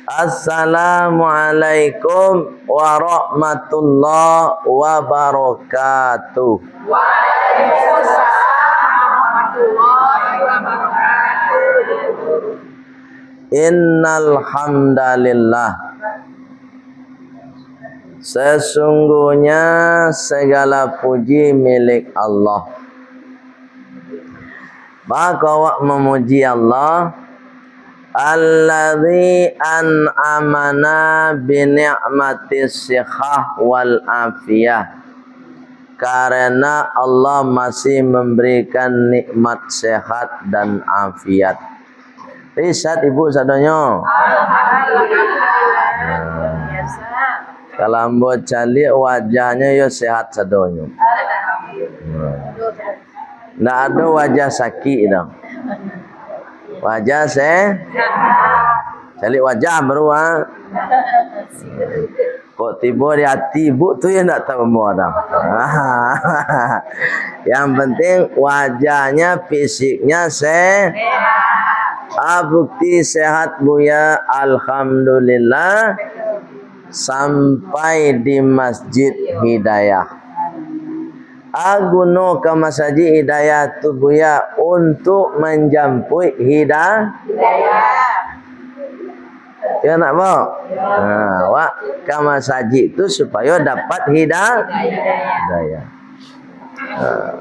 Assalamualaikum warahmatullahi wabarakatuh. Waalaikumsalam warahmatullahi wabarakatuh. Innal hamdalillah, sesungguhnya segala puji milik Allah. Maka awak memuji Allah, alladzi an'amana bi ni'matis sihah wal afiyah. Karena Allah masih memberikan nikmat sehat dan afiat. Sehat ibu sadonyo. Kalau ambo cali wajahnya yo sehat sadonyo. Nggak ada wajah sakit dong. Wajah cali wajah baru kok tiba di hati ibu tu yang tak tahu mau dong. Yang penting wajahnya, fisiknya sehat. Bukti sehat buya, alhamdulillah, sampai di Masjid Hidayah. Aguno ke Masjid Hidayah tu buya untuk menjemput hidayah. Ya nak bawa? Wak ke masjid tu supaya dapat hidayah.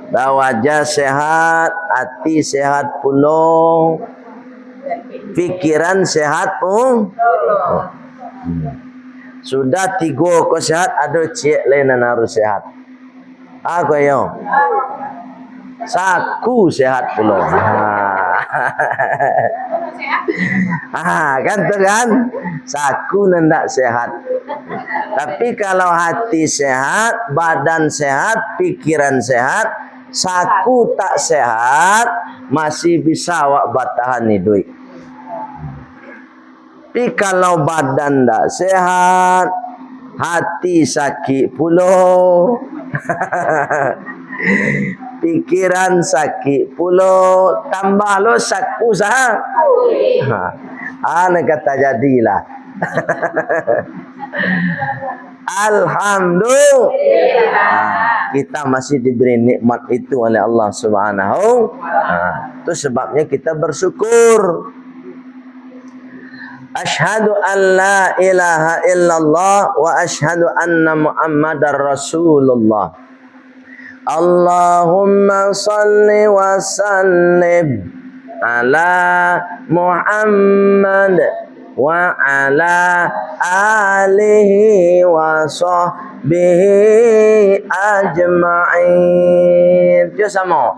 Dah wajah sehat, hati sehat pulung, fikiran sehat pun. Sudah 3 ko sehat, ada cik lain yang harus sehat. Aku yo. Saku sehat pulung. Kan tu kan? Saku nendak sehat. Tapi kalau hati sehat, badan sehat, pikiran sehat, saku tak sehat, masih bisa awak bertahan hidup. Tapi kalau badan tak sehat, hati sakit pula, pikiran sakit pula, tambah lo saku sah. Nak kata jadilah. Alhamdulillah, kita masih diberi nikmat itu oleh Allah Subhanahu. Itu sebabnya kita bersyukur. Asyhadu an la ilaha illallah wa asyhadu anna Muhammadar Rasulullah. Allahumma salli wa sallim ala Muhammad wa ala alihi wa sahbihi ajma'in. Dia sama.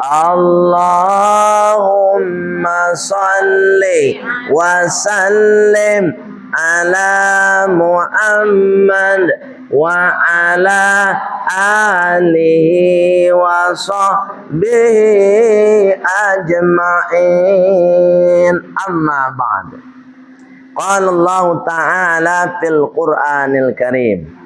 Allahumma salli wa sallim ala Muhammad wa ala alihi wa sahbihi ajma'in. Amma ba'd. Qala Allah Ta'ala fil Qur'anil Karim.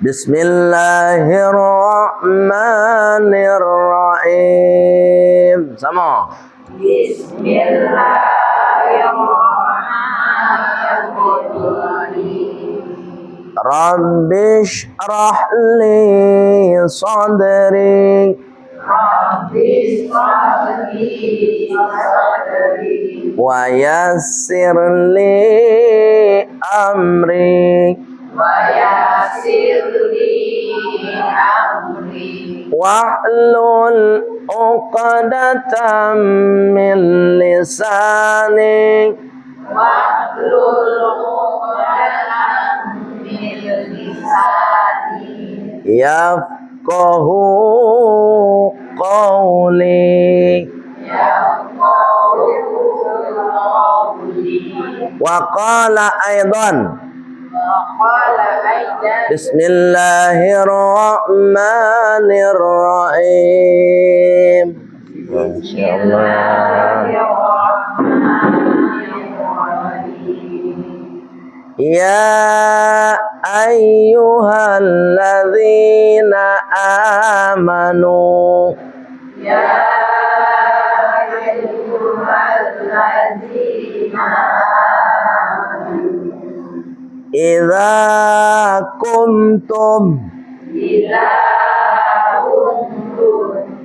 Bismillahirrahmanirrahim. Sama. Bismillahirrahmanirrahim. Rabbi shrah li sadri. Rabbi shrah li sadri. Wa yassir li amri. Wahlul uqdatam min lisani. Yafqahu qawli. Wa qala aidan. Bismillahirrahmanirrahim. Masyaallah. Ya ayyuhalladzina amanu. Ya ayyuhalladzina idza kumtum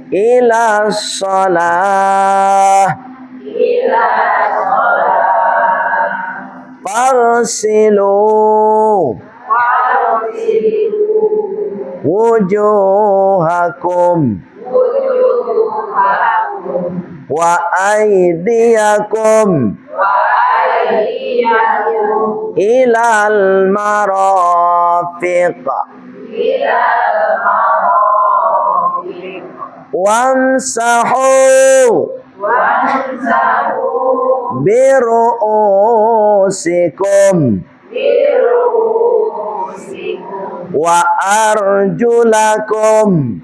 ila shalah farsilu wujuhakum wa aydiyakum ilal marafiq wamsahu biru'usikum wa arjulakum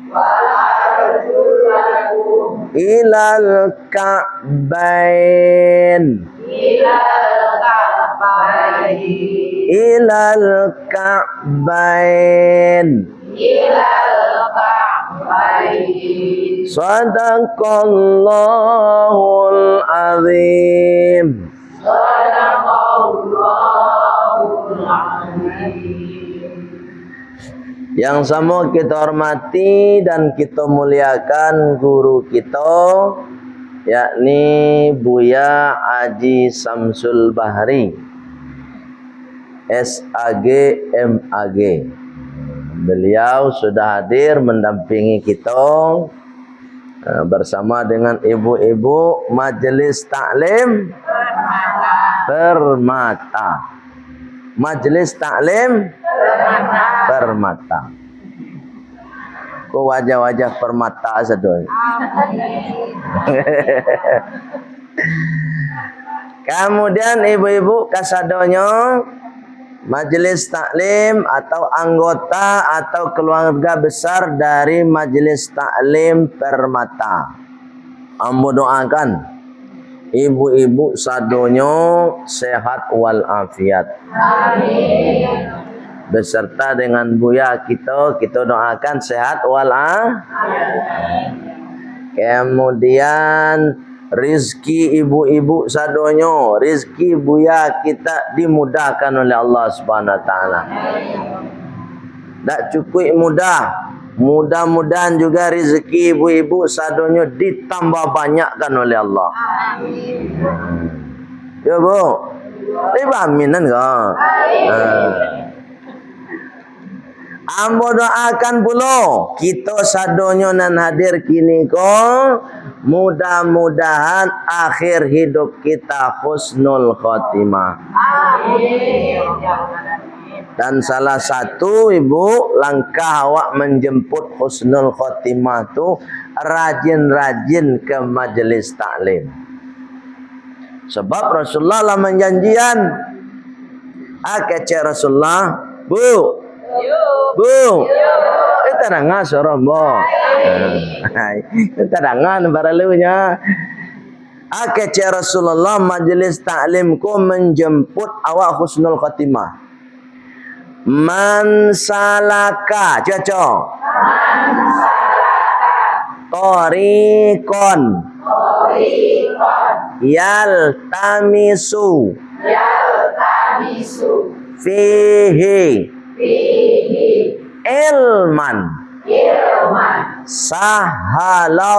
ilal ka'bain ilal ka'bain. Sadaqallahul azim. Yang sama kita hormati dan kita muliakan guru kita, yakni Buya Haji Samsul Bahri, SAG MAG. Beliau sudah hadir mendampingi kita bersama dengan ibu-ibu Majelis Taklim Permata. Majelis Taklim Permata. Kau wajah-wajah permata sadoy. Kemudian ibu-ibu kasadonyo Majelis Taklim atau anggota atau keluarga besar dari Majelis Taklim Permata. Ambo doakan ibu-ibu sadonyo sehat walafiat. Amin. Beserta dengan Buya kita doakan sehat walafiat. Kemudian rizki ibu-ibu sadonyo, rizki Buya kita dimudahkan oleh Allah Subhanahu wa taala. Tak cukup mudah, mudah-mudahan juga rizki ibu-ibu sadonyo ditambah banyakkan oleh Allah. Ya Bu, aminan kau. Ambo doakan pula kita sadonyo nan hadir kini ko, mudah-mudahan akhir hidup kita husnul khotimah. Amin. Dan salah satu ibu langkah awak menjemput husnul khotimah tu rajin-rajin ke majelis taklim. Sebab Rasulullah lah menjanjian, kece Rasulullah, Bu, kita dengar suara Mbok. Kita dengar baralunya. Kece Rasulullah majelis taklimku menjemput awak husnul khatimah. Man salaka, cocok. Torikon. Yaltamisu. Fihi. Ilman sahalallahu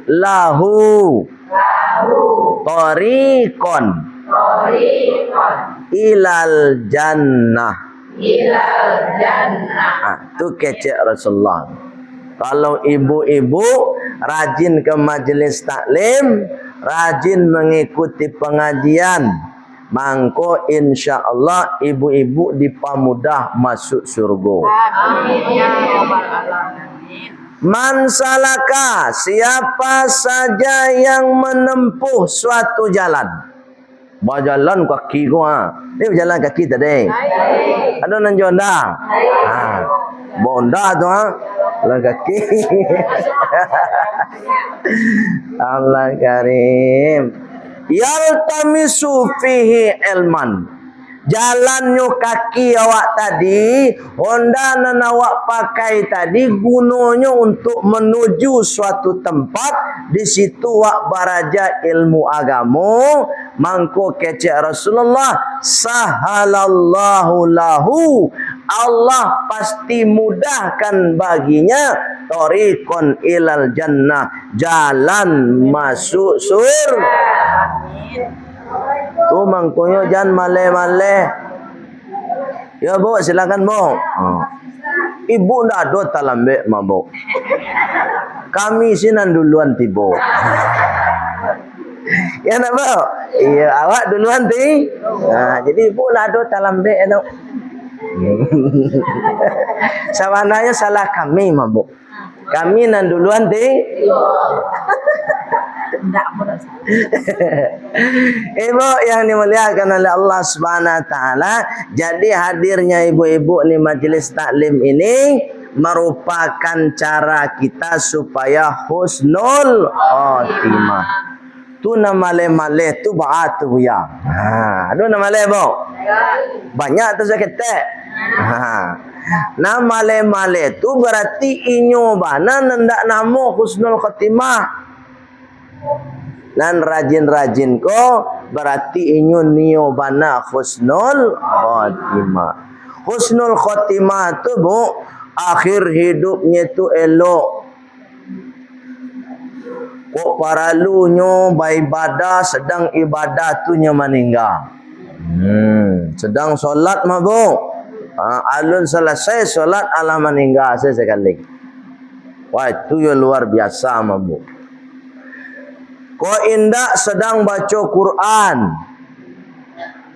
lahu tariqan ilal jannah. Itu kece Rasulullah. Kalau ibu-ibu rajin ke majelis taklim, rajin mengikuti pengajian, mangko insyaallah ibu-ibu dipamudah masuk surga. Amin. Man salaka, siapa saja yang menempuh suatu jalan. Berjalan kaki gua. Ini berjalan kaki tadi. Ada nan jonda. Bonda tu jalan kaki. Allah karim. Yaltamisu fihi ilman, Jalannya kaki awak tadi, Honda nan awak pakai tadi gunanya untuk menuju suatu tempat. Di situ awak baraja ilmu agama. Mangko kecek Rasulullah, sahalallahu lahu, Allah pasti mudahkan baginya tariqon ilal jannah, jalan masuk surga. Tu mangkonyo jangan male-male. Ya bu, silakan bu. Ibu ndak ada talambe mabuk. Kami sinan duluan tibo. Ya nak bu? Iya, awak duluan ti. Nah, jadi ibu ndak ada talambe eno. Sawananya salah kami mabuk. Kami nan duluan ti. Ibu yang dimuliakan oleh Allah Subhanahu wa taala, jadi hadirnya ibu-ibu di majelis taklim ini merupakan cara kita supaya husnul khotimah. Tu nama le tu ba'atu ya. Aduh nama le bu. Banyak tu saya kata. Nama le tu berarti inyo bana ndak nama husnul khotimah. Dan rajin-rajin ko berarti inyo niyo bana husnul khotimah. Husnul khotimah tu bu, akhir hidupnya tu elok. Kok paralunya beribadah, sedang ibadah tu nya meninggal. Sedang solat mah bu. Alun selesai solat ala meninggal sekali. Wah itu yang luar biasa mah bu. Kau indak sedang baca Quran.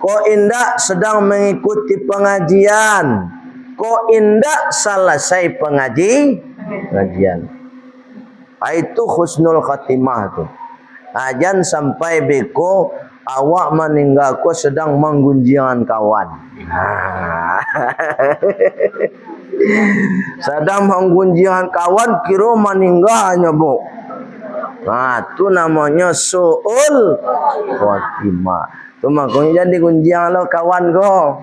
Kau indak sedang mengikuti pengajian. Kau indak selesai pengajian. Itu husnul khatimah tu. Ajan sampai beko awak meninggal ko sedang menggunjingan kawan. Sedang menggunjingan kawan kira meninggalnya bu. Nah, tu namanya su'ul khatimah. Tu makanya jadi gunjiang lo kawan ko.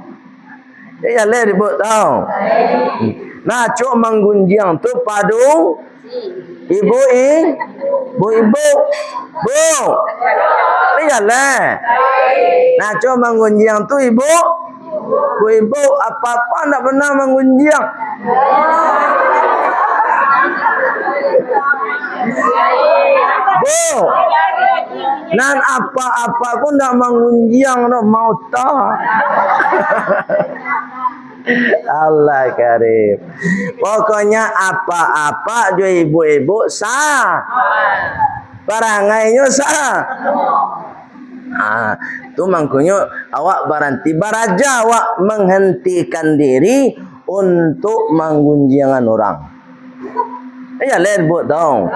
Ya le ribut tau. Nah, cuk menggunjiang tu padu ibu. Bu. Ya le. Nah, cuk menggunjiang tu ibu. Bu apa-apa ndak pernah menggunjiang. Bu, nan apa-apa pun dah mengunjiang no mau tak. Allah karim. Pokoknya apa-apa jo ibu-ibu sah. Barangainya sah. Tu mangkunyo awak baranti baraja awak menghentikan diri untuk menggunjiangan orang. Ya lain buat dong.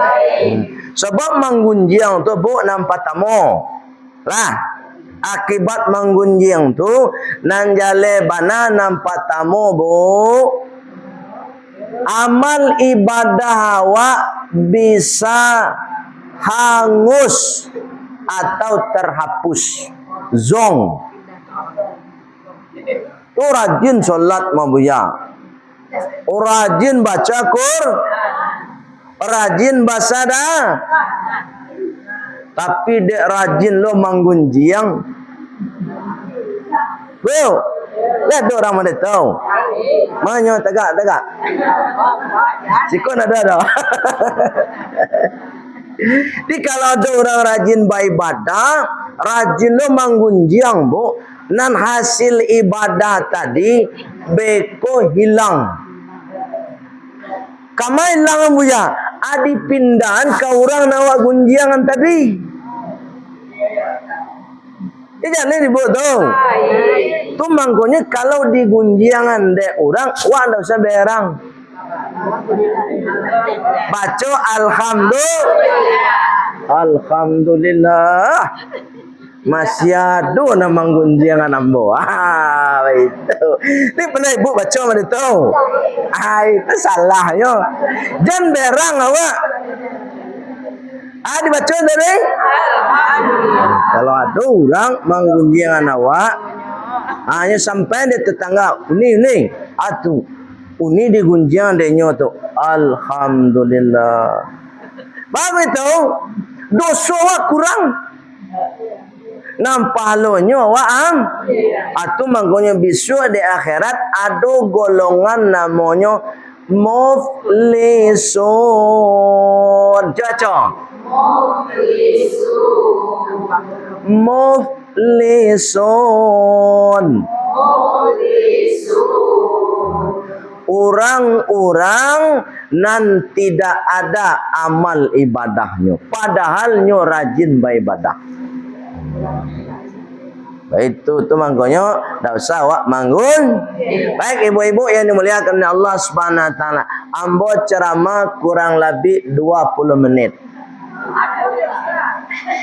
Sebab menggunjiang tu bu nampak tamu. Lah akibat menggunjiang tu nan jale bana nampak tamu bu. Amal ibadah awak bisa hangus atau terhapus. Zong. Tu rajin solat mabuya. Rajin baca Quran. Rajin bahasa dah. Tapi dek rajin lo menggunjiang. Bro, lihat orang mana tahu. Mana tegak. Sikon ada. Jadi kalau ada orang rajin beribadah, rajin lo menggunjiang bu, nan hasil ibadah tadi beko hilang. Kamai hilang buya, adi pindahan ke orang nawak gunjiangan tadi. Jangan dibuat dong. Tu mangkonya kalau di gunjiangan dek orang, wah ndak usah berang. Baca Alhamdulillah. Masih ada nama gunjiangan ambo. Itu. Ini pernah ibu baca mana itu? Itu salahnya. Jangan berang awak. Dibaca dari? Kalau ada orang menggunjiangan awak, Hanya sampai di tetangga, ini, atu, ini digunjang denyo tu. Alhamdulillah. Bagus tu, dosa wa kurang. Nampahlonya wa am. Atu mangkonya bisu di akhirat ada golongan namanya muflisun. Cocok. Muflisun. Orang-orang nan tidak ada amal ibadahnya, padahalnya rajin beribadah. Baik itu mangkonya dak usah awak manggun. Baik ibu-ibu yang dimuliakan oleh Allah Subhanahu wa taala, ambo ceramah kurang lebih 20 menit.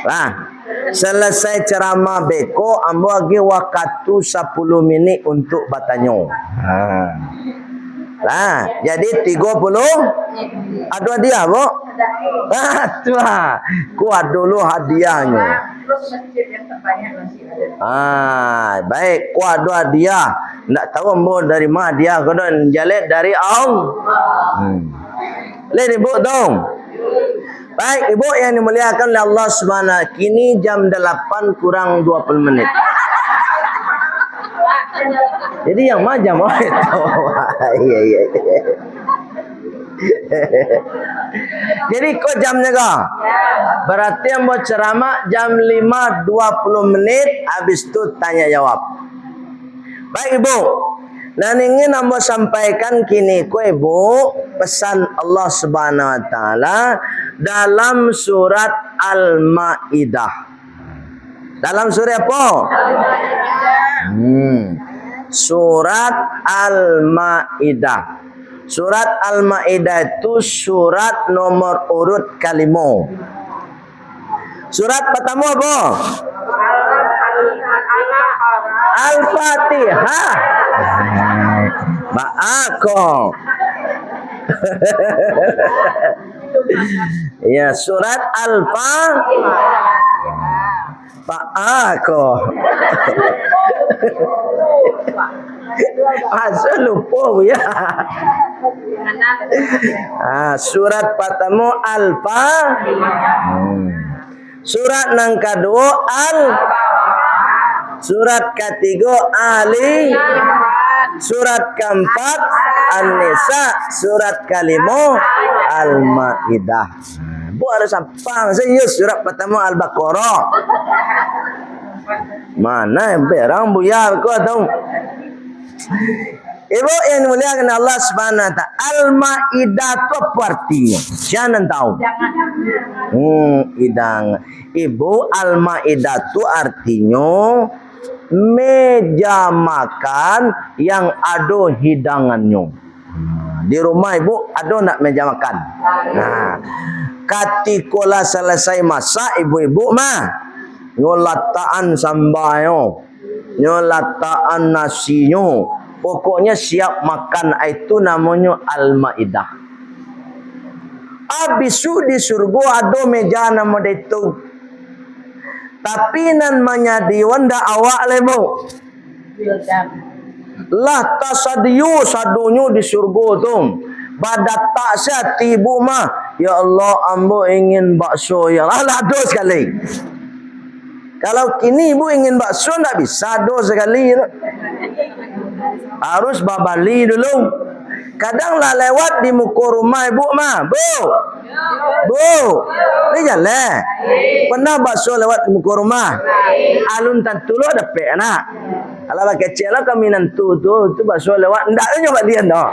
Nah, selesai ceramah beko ambo lagi waktu 10 menit untuk bertanya. Nah, jadi 30 ada hadiah, Bu. Tu kuat dulu hadiahnya. Baik, kuat ada hadiah. Ndak tahu mau dari mana dia, kau jalet dari Allah. Lihat ibu dong. Baik, ibu yang dimuliakan oleh Allah Subhanahu. Kini jam 8 kurang 20 menit. Jadi yang macam itu. Iya. Jadi kok jamnya kah? Berarti yang mau ceramah jam 5.20 menit, habis itu tanya jawab. Baik ibu, dan ingin ambo sampaikan kini ko ibu pesan Allah Subhanahu wa taala dalam surat Al-Maidah. Dalam surat apa? Surat Al-Maidah. Surat Al-Maidah itu surat nomor urut kalimo. Surat pertama apa? Al-Fatihah. Ba'ako. Ya, surat Al-Fatihah. Ba'ako. Asal lupa ya. Surat pertama Al-Fatihah. Surat yang kedua Surat ketiga Ali. Surat keempat An-Nisa. Surat kelima Al-Maidah. Bu harus apa? Saya surat pertama Al-Baqarah. Mana yang berang buyar kau tahu? Ibu yang dimuliakan Allah Subhanahu wa taala, Al-Maidah itu apa artinya? Jangan tahu. Idang. Ibu, Al-Maidah itu artinya meja makan yang ada hidangannya. Di rumah ibu ada nak meja makan? Katikola selesai masak ibu-ibu mah nyolataan sambalnya, nyolataan nasinya, pokoknya siap makan, itu namanya Al-Maidah. Abisu di surga ada meja nama itu. Tapi nan menyadiwan dak awak lebo. Lah tasadiyu sadunyu di surga tu. Badat tak siat ibu mah. Ya Allah, ambo ingin bakso ya. Alah dos sekali. Kalau kini ibu ingin bakso tak bisa dos sekali. Harus babali dulu. Kadang lah lewat di muka rumah ibu mah. Bu, ni jalan. Pernah bakso lewat di muka rumah? Alun tentu lo ada pe anak. Kalau kecil lah kami nantu tu bakso lewat. Ndak ada nyoba dia no.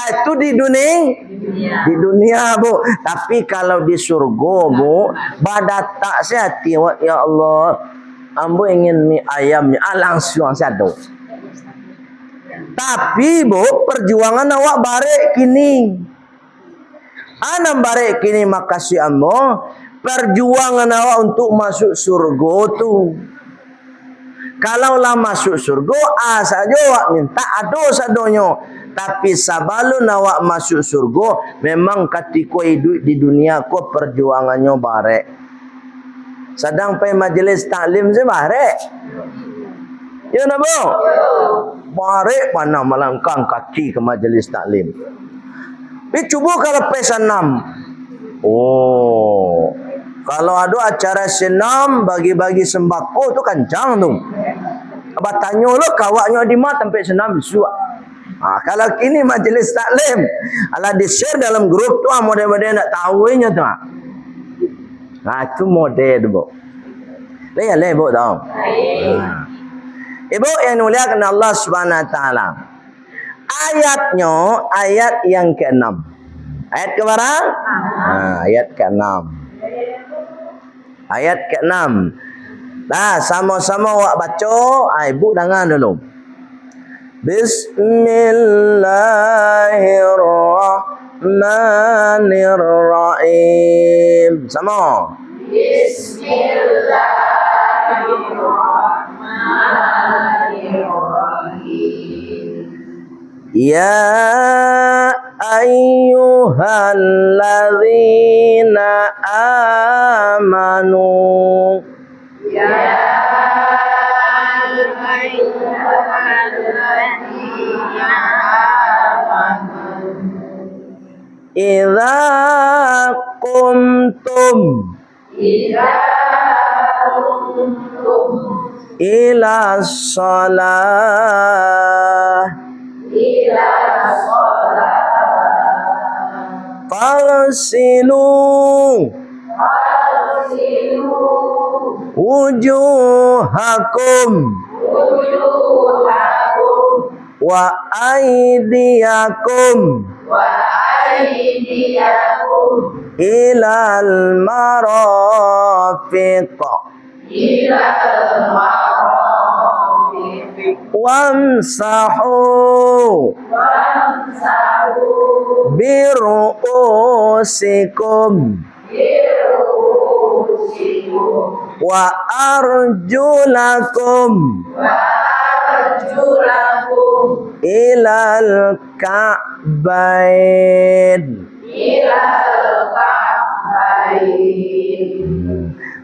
Itu di dunia bu. Tapi kalau di surga bu, badat tak sehati. Ya Allah, ambo ingin mie ayamnya. Langsung satu. Tapi bu, perjuangan awak barek kini. Anam barek kini makasih ambo. Perjuangan awak untuk masuk surga tu. Kalaulah masuk surga, saja awak minta ado sadonyo. Tapi sabalun awak masuk surga, memang ketika hidup di dunia ko perjuangannya barek. Sedang pergi majlis taklim sebare. Ya nak bu? Bare mana melangkang kaki ke majlis taklim. Tapi cuba kalau pergi senam. Oh. Kalau ada acara senam bagi-bagi sembako tu kencang tu. Abang tanya lo kawaknya di mana tempat senam suak. Kalau kini majlis taklim, ala di share dalam grup tu model-model nak tahunya tu. Itu model tu bu. Leh bu tahu. Ibu yang muliakan Allah Subhanahu Wa Taala. Ayatnya ayat yang ke-6. Ayat ke berapa? Ayat ke-6. Ayat ke-6. Nah, sama-sama awak baca, ibu dengar dulu. Bismillahirrahmanirrahim. Sama. Bismillahirrahmanirrahim. Ya ayyuhalladzina amanu. Idza qumtum ila shalah Fagsilu wujuhakum wa aydiyakum ilal marafiq wamsahu biru'usikum wa arjulakum ilal ka'bain.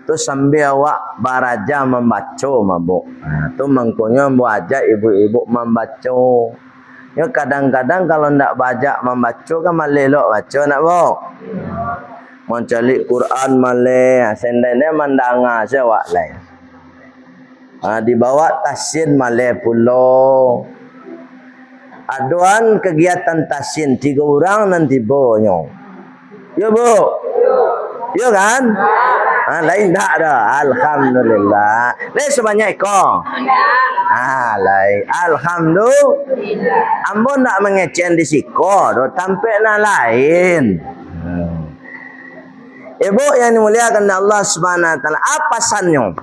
Tu sambil awak baraja membaca mabuk. Tu mangkonya buat aja ibu-ibu membaca. Ya kadang-kadang kalau ndak baca membaca kan malelok baca nak bu. Mencari Quran maleh, sendene mandanga sewak lain. Dibawa tasin maleh pulo. Aduan kegiatan tasin 3 orang nanti bonyo. Ya bu. Ya kan? Lain tak ada. Alhamdulillah. Lain sebanyak ekor. Lain. Alhamdulillah. Ambo nak mengecen di siko. Tampil nak lain. Ibu yang dimuliakan Allah Subhanahu Wa Taala. Apa sanyo?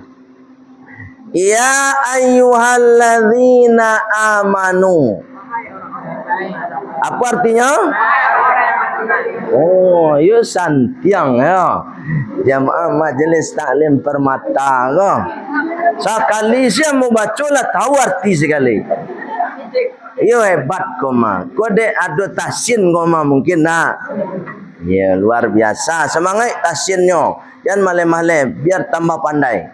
Ya ayyuhalladzina amanu. Apa artinya? Oh, you santiang ya. Jamaah majlis taklim permata ke. Sekali saya mau baca lah tahu arti sekali. Yo hebat koma. Kode ada tasin koma mungkin nak. Ya luar biasa. Semangat tasinnya. Jangan male-male biar tambah pandai.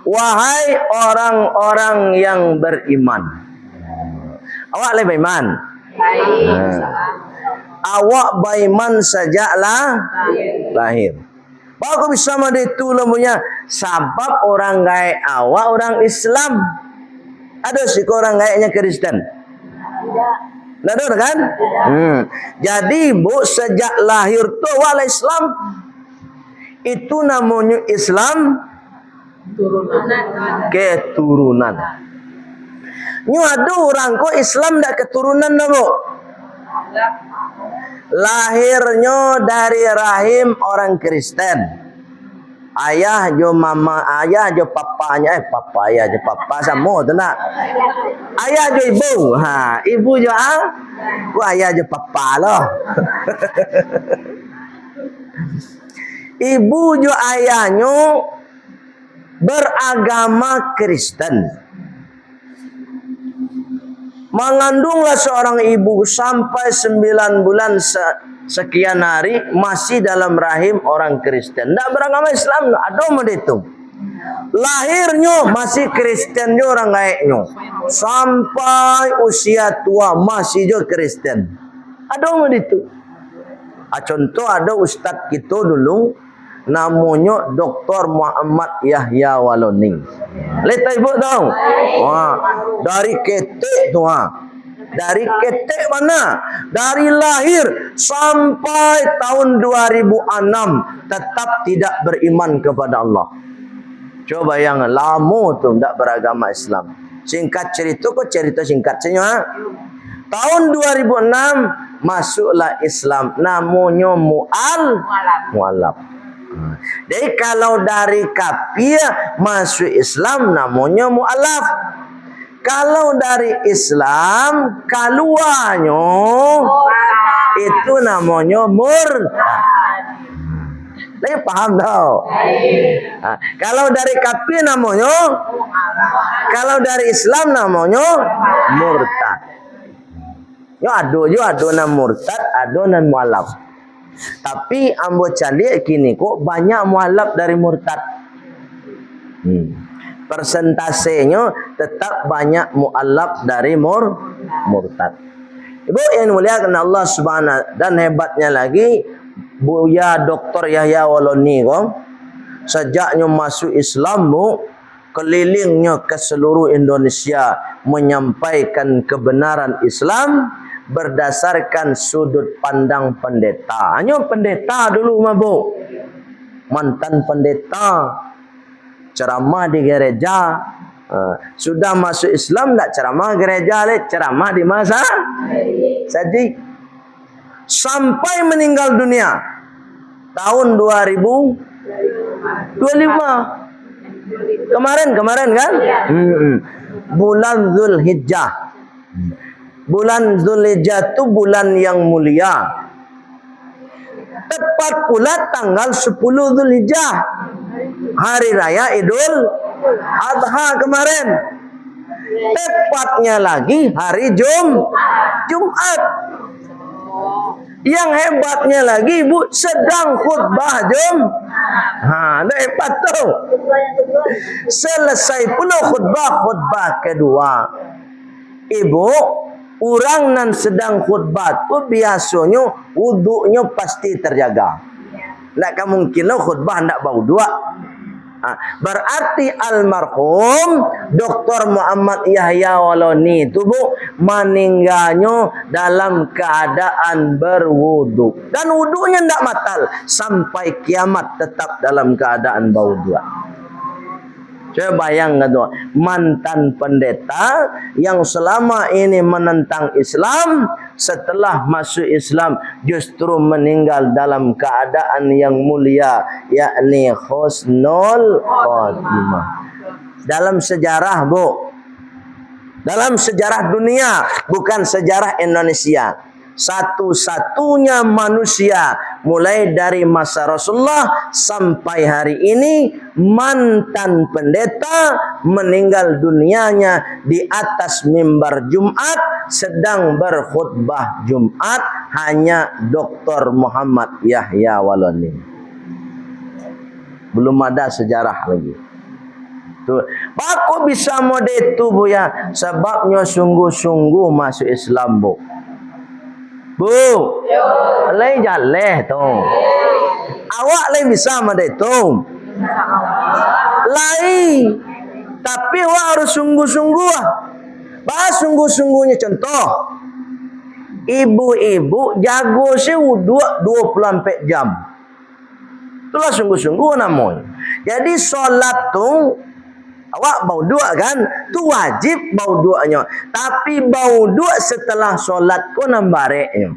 Wahai orang-orang yang beriman. Awak lebih beriman. Awak beriman sejaklah lahir. Bagus bisa itu lembunya. Sebab orang gaya awak orang Islam. Ada sih orang gayanya Kristen. Tidak ada kan? Jadi bu sejak lahir tu awak Islam. Itu namanya Islam keturunan. Nyu ada orang kok Islam dak keturunan dah bu. Lahirnya dari rahim orang Kristen. Ayah jo mama, ayah jo papanya, ayah jo papa sama tu nak. Ayah jo ibu, ibu jo ku ayah jo papa loh. Ibu jo ayahnya beragama Kristen. Mengandunglah seorang ibu sampai 9 bulan sekian hari masih dalam rahim orang Kristen. Tak beragama Islam, ada itu. Lahirnya masih Kristen jo orang gaeknya. Sampai usia tua masih jo Kristen. Ada itu. Contoh ada ustaz kita dulu namanya Dr. Muhammad Yahya Waloni. Lihat ibu tahu? Wah, dari ketek tu Dari ketek mana? Dari lahir sampai tahun 2006 tetap tidak beriman kepada Allah. Coba yang lama tu tak beragama Islam. Singkat cerita kok cerita singkat saja. Tahun 2006 masuklah Islam, namanya mu'alaf. Jadi kalau dari kafir masuk Islam namanya mu'alaf. Kalau dari Islam keluarnya itu namanya murtad. Lagi paham tau? Kalau dari kafir namanya, kalau dari Islam namanya murtad. Yo ado nama murtad, ado nama mualaf. Tapi ambo cari kini kok banyak mualaf dari murtad. Persentasenya tetap banyak mualaf dari murtad. Ibu yang muliakan Allah Subhanahu, dan hebatnya lagi Buya Dr. Yahya Waloni kok sejaknya masuk Islam bu, kelilingnya ke seluruh Indonesia menyampaikan kebenaran Islam berdasarkan sudut pandang pendeta. Hanya pendeta dulu mabuk. Mantan pendeta ceramah di gereja. Sudah masuk Islam tak ceramah gereja, ceramah di masa jadi sampai meninggal dunia tahun 2025. Kemarin kan? Bulan Zulhijjah. Bulan Zulhijjah itu bulan yang mulia. Tepat pula tanggal 10 Zulhijjah, hari raya Idul Adha kemarin. Tepatnya lagi hari Jumat. Yang hebatnya lagi Bu, sedang khutbah Jumat. Hebat tuh. Selesai pula khutbah kedua. Ibu, orang nan sedang khutbah tu biasanya wuduknya pasti terjaga. Tak mungkin lah khutbah tak bau dua. Berarti almarhum Dr. Muhammad Yahya Waloni itu Bu meninggalnya dalam keadaan berwudu. Dan wudunya tidak batal sampai kiamat, tetap dalam keadaan bau dua. Coba bayangkan tuh, mantan pendeta yang selama ini menentang Islam, setelah masuk Islam justru meninggal dalam keadaan yang mulia, yakni husnul khotimah. Dalam sejarah Bu, dalam sejarah dunia, bukan sejarah Indonesia, satu-satunya manusia mulai dari masa Rasulullah sampai hari ini, mantan pendeta meninggal dunianya di atas mimbar Jumat sedang berkhutbah Jumat, hanya Dr. Muhammad Yahya Waloni. Belum ada sejarah lagi. Tuh, aku bisa mode itu Bu ya, sebabnya sungguh-sungguh masuk Islam Bu. Bu, lain jaleh tu. Awak lain bisa mada itu. Lain. Tapi awak harus sungguh-sungguh. Bahas sungguh-sungguhnya contoh. Ibu-ibu jago si wudu 24 jam. Itulah sungguh-sungguh namanya. Jadi solat tu awak bau dua kan? Tu wajib bau duanya. Tapi bau dua setelah solat ku nambareknya.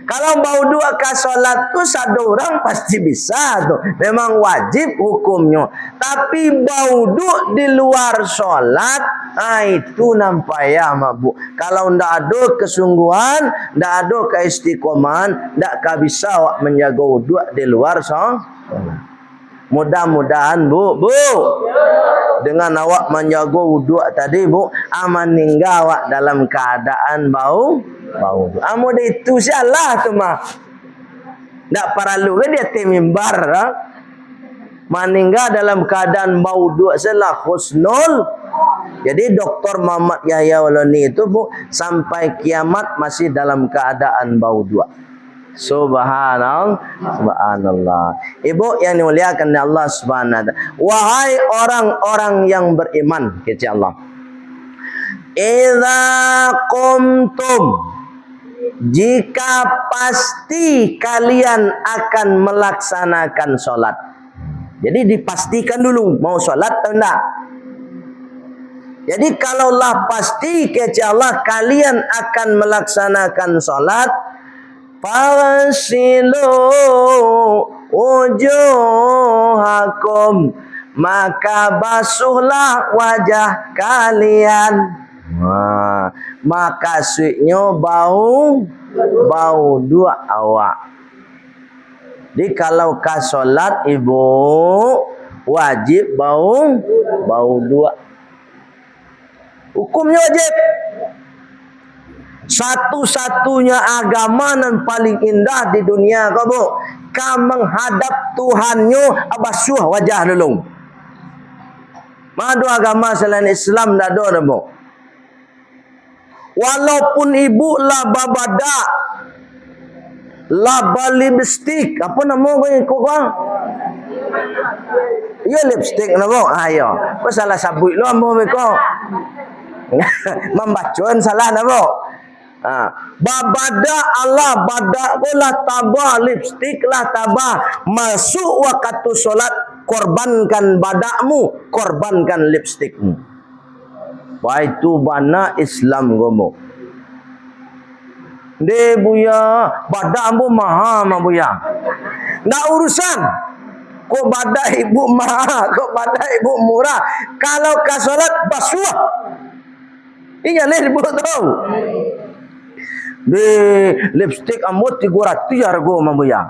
Kalau bau dua ke solat tu satu orang pasti bisa tu. Memang wajib hukumnya. Tapi bau dua di luar solat, itu nampaknya mabuk. Kalau ndak ada kesungguhan, ndak ada keistiqomahan, ndak bisa awak menjaga wudu di luar solat. Mudah-mudahan Bu. dengan awak menjaga wuduk tadi bu, meninggal awak dalam keadaan bau amo itu salah tu mah. Tak perlu ke dia timimbar meninggal dalam keadaan bau dua salah husnul. Jadi Dr. Muhammad Yahya Walani itu bu sampai kiamat masih dalam keadaan bau dua. Subhanallah. Ibu yang dimuliakan oleh Allah Subhanahu wa taala. Wahai orang-orang yang beriman, kata Allah. Idza qumtum, jika pasti kalian akan melaksanakan solat. Jadi dipastikan dulu mau solat atau enggak. Jadi kalaulah pasti kata Allah kalian akan melaksanakan solat, fasilu wujuhakum, maka basuhlah wajah kalian. Maka suiknya bau dua awak. Jadi kalau ka solat ibu wajib bau dua. Hukumnya wajib. Satu-satunya agama yang paling indah di dunia kau bu, kau menghadap Tuhannya basuh wajah dulu. Madu agama selain Islam dah ada bu. Walaupun ibu lah babada, lah lipstick, apa nama kau kau? Ya lipstick nama, ayo. Kau salah sabut lo ambo kau. Membacuan salah nama. Babada Allah badak lah tabah lipstick lah tabah masuk waktu solat, korbankan badakmu, korbankan lipstickmu. Itu bana Islam gomo. De buya, badak bu mahal mah buya. Ndak urusan. Kok badak ibu mahal, kok badak ibu murah. Kalau ka solat basuh. Iya leh ibu tahu. De lipstick amot 300 harga mah buya.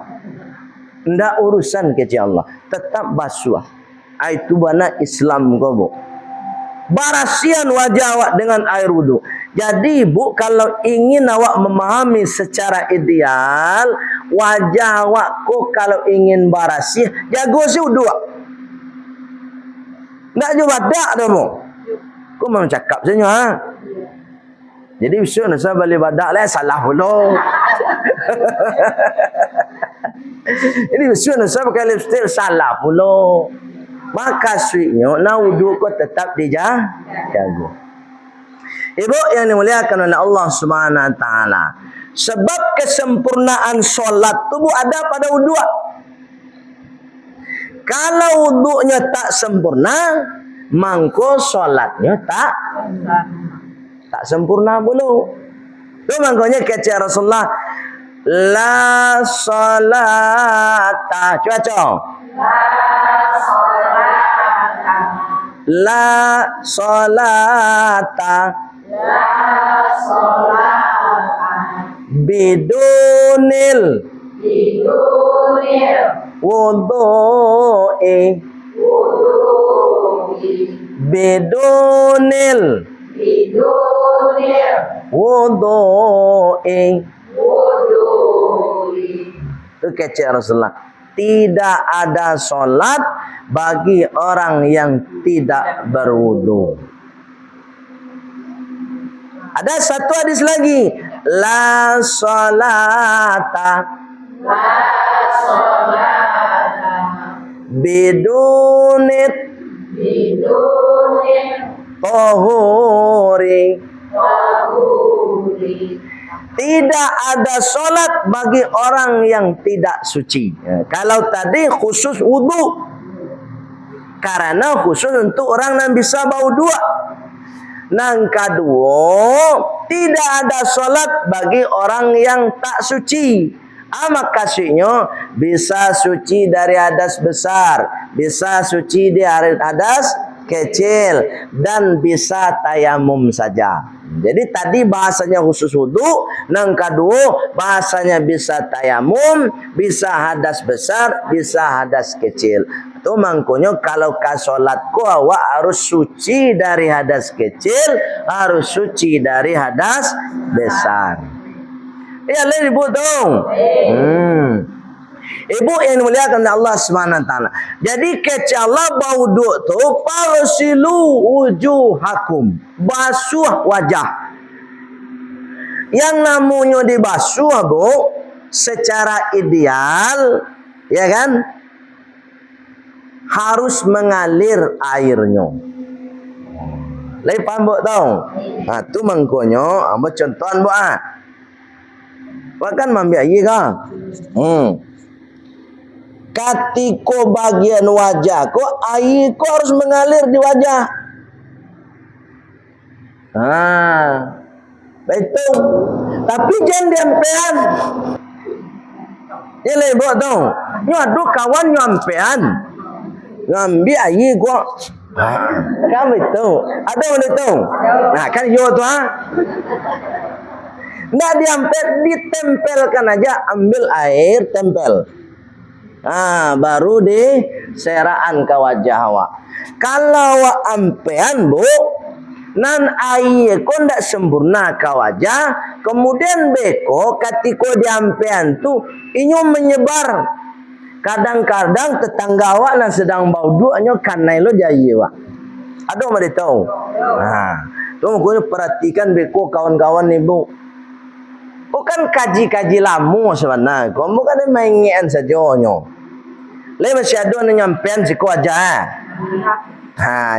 Ndak urusan kece Allah, tetap basuh. Itu bana Islam gomo. Barasian wajah awak dengan air wudu. Jadi bu, kalau ingin awak memahami secara ideal wajah awakku kalau ingin barasih, jago si wudu. Ndak juga badak dah mu. Kau mau cakap saja ha. Jadi besok nak balik badak lah salah pula. Ini besok nak pakai lipstick salah pula. Maka suiknya nak wudu kau tetap dijaga. Ibu yang dimuliakan oleh Allah Subhanahu wa taala. Sebab kesempurnaan solat tu ada pada wudu. Kalau wudunya tak sempurna, mangko solatnya tak sempurna pula. Tu mangkonya kata Rasulullah, la salata. Cuaca. La salata bidunil wudu'i bidunil wudu'i. Itu kata Rasulullah, tidak ada solat bagi orang yang tidak berwudu. Ada satu hadis lagi, la salata bidunit tohuri. Tidak ada solat bagi orang yang tidak suci. Kalau tadi khusus wudu, karena khusus untuk orang yang bisa bau dua. Nang kedua, tidak ada solat bagi orang yang tak suci. Maka maksudnya bisa suci dari hadas besar, bisa suci dari hadas kecil dan bisa tayamum saja. Jadi tadi bahasanya khusus wudu, yang kedua bahasanya bisa tayamum, bisa hadas besar, bisa hadas kecil. Itu makanya kalau ka salatku awak harus suci dari hadas kecil, harus suci dari hadas besar. Ya, lain ibu dong. Ibu yang dimuliakan Allah SWT. Jadi kecala bauduk tu farsilu wujuhakum, basuh wajah. Yang namanya dibasuh bu, secara ideal, ya kan, harus mengalir airnya. Lai paham bu tau? Nah tu mangkonyo, ambo contohan bu ah. Bahkan mambi ayi ka. Katiko bagian wajah ko, air ko harus mengalir di wajah. Betul. Tapi jangan diampean. Ini lebih dong. Nyadu kawan nyampean. Ngambil air ko. Kamu itu. Ada mana itu? Nah kan yo tu ah. Nggak diampel, ditempelkan aja. Ambil air, tempel. Baru diseraan ke wajah awak. Kalau awak ampean bu, nan air ko ndak sempurna ke wajah, kemudian beko katiko diampean tu inyo menyebar. Kadang-kadang tetangga awak nan sedang baudu anyo kanai lo jayi awak. Aduh mari tahu. Tu makanya perhatikan beko kawan-kawan ibu. Bukan kaji-kaji lamu sebenarnya. Kau bukan main saja nyo. Lai masih ada yang nyampean siko aja.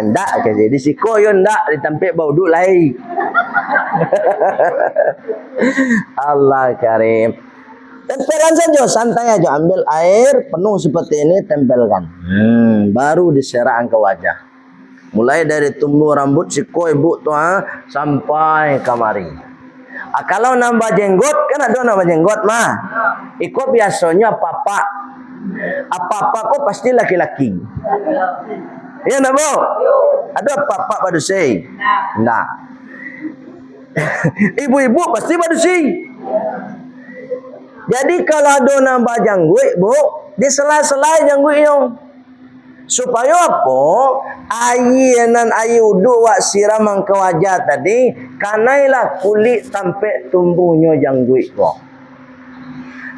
Ndak kaje di siko yo ndak ditampik bau duk lai. Allah karim. Tempelkan saja, santai aja, ambil air penuh seperti ini, tempelkan. Baru diserahkan ke wajah. Mulai dari tumbuh rambut siko ibu tu sampai kamari. Kalau nambah jenggot, kan ada nambah jenggot mah. Iko biasanya papa. Apa-apa kok pasti laki-laki. Iya enggak, Bu? Ada papa badusai? Enggak. Ibu-ibu pasti badusai. Jadi kalau ada nambah janggut, Bu, di sela-sela janggut yang supaya apa? Air nan air uduk wak siram ke wajah tadi, kanailah kulit sampai tumbuhnya janggut kok.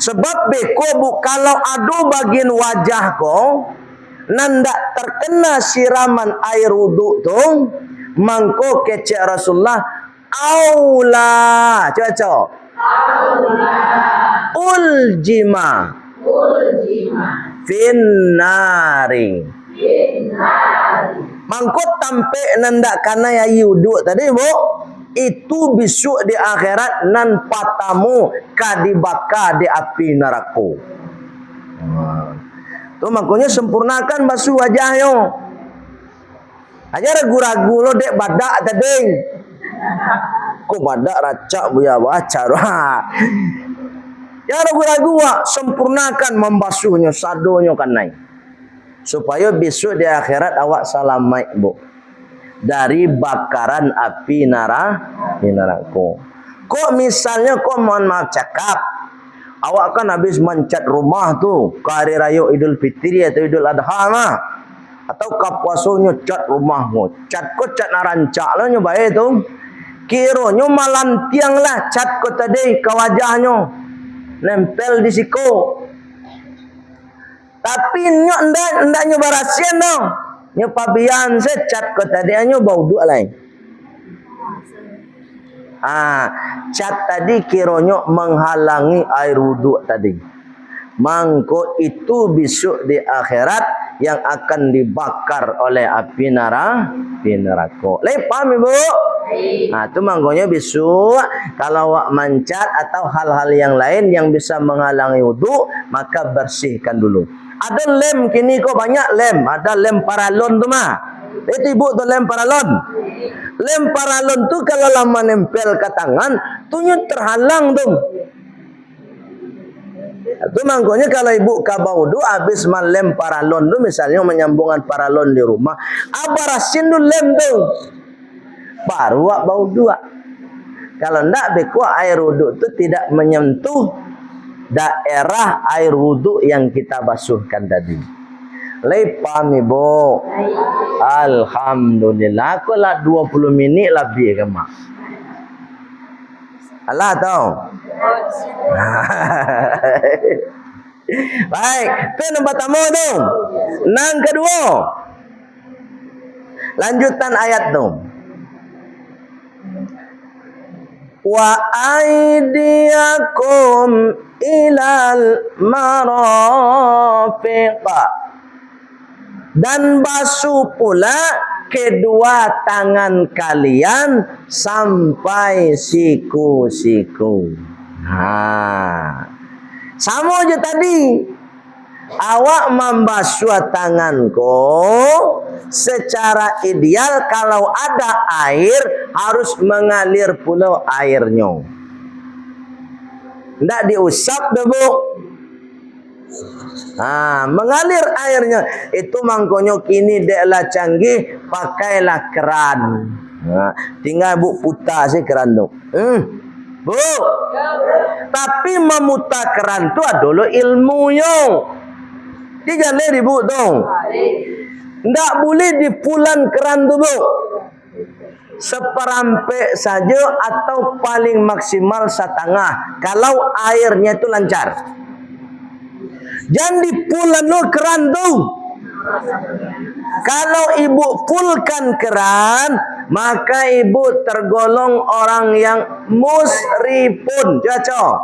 Sebab beko bu, kalau ada bagian wajah kok nandak terkena siraman air uduk tu, mangko kecek Rasulullah aula, coba uljima finnari. Mangko tampe nandak kana air uduk tadi bu, itu besok di akhirat nan patamu kadibaka di api neraka. Tu makanya sempurnakan basuh wajahnya. Aja ragu-ragu lo dek badak tadi. Kok badak racak buya baca roh. Ya ragu-ragu sempurnakan membasuhnya sadonya kan naik. Supaya besok di akhirat awak selamat bu. Dari bakaran api neraka. Kok misalnya kok mohon maaf cakap, awak kan habis mencat rumah tu ke hari raya Idul Fitri atau Idul Adha mah, atau kapuasanya cat rumahmu, cat ko cat narancak lah nyo bae tu, kiranya malam tiang lah cat ko tadi ke wajahnya, nempel di siku. Tapi nyok ndak nyo barasian dong. Nyo pabian secat ko tadi anyo bau dua lain. Cat tadi kironyo menghalangi air wuduk tadi. Mangko itu besok di akhirat yang akan dibakar oleh api neraka. Lai paham ibu? Itu mangkonya besok kalau wak mancat atau hal-hal yang lain yang bisa menghalangi wuduk, maka bersihkan dulu. Ada lem kini kok banyak lem. Ada lem paralon tu mah. Itu ibu tu lem paralon. Lem paralon tu kalau lama nempel ke tangan, tu terhalang tu. Itu makanya kalau ibu kabaudu habis malem paralon tu, misalnya menyambungan paralon di rumah, abarasin dulu lem tu, baru bau dua. Kalau ndak beku air wuduk tu tidak menyentuh daerah air wuduk yang kita basuhkan tadi. Lepam ibu. Alhamdulillah. Aku lah 20 minit lebih ke mak. Allah tahu. Baik, itu nombor tamu tu. Nang kedua. Lanjutan ayat tu. Wa aidiyakum ilal marafiqa. Dan basuh pula kedua tangan kalian sampai siku-siku. Sama aja tadi. Awak membasuh tanganku secara ideal, kalau ada air harus mengalir pula airnya. Tidak diusap dah bu. Mengalir airnya. Itu mangkonyo kini deklah canggih, pakailah keran. Tinggal bu putar sih keran tu. Bu. Tapi memutar keran tu adalah ilmunya. Dia jangan ibu tu. Ndak boleh dipulan keran tu bu. Seperampek saja atau paling maksimal setengah. Kalau airnya itu lancar. Jangan dipulan lo keran tu. Kalau ibu pulkan keran, maka ibu tergolong orang yang musrifun. Caca.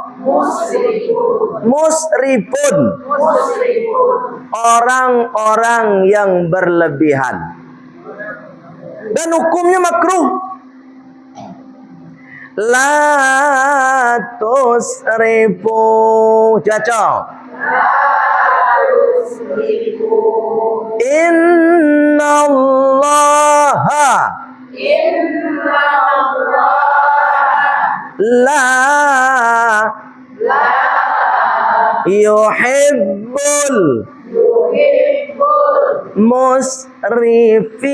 Musrifun. Orang-orang yang berlebihan. Dan hukumnya makruh. La tusrifu. Caca. Inna Allah la yuhibbul musrifin.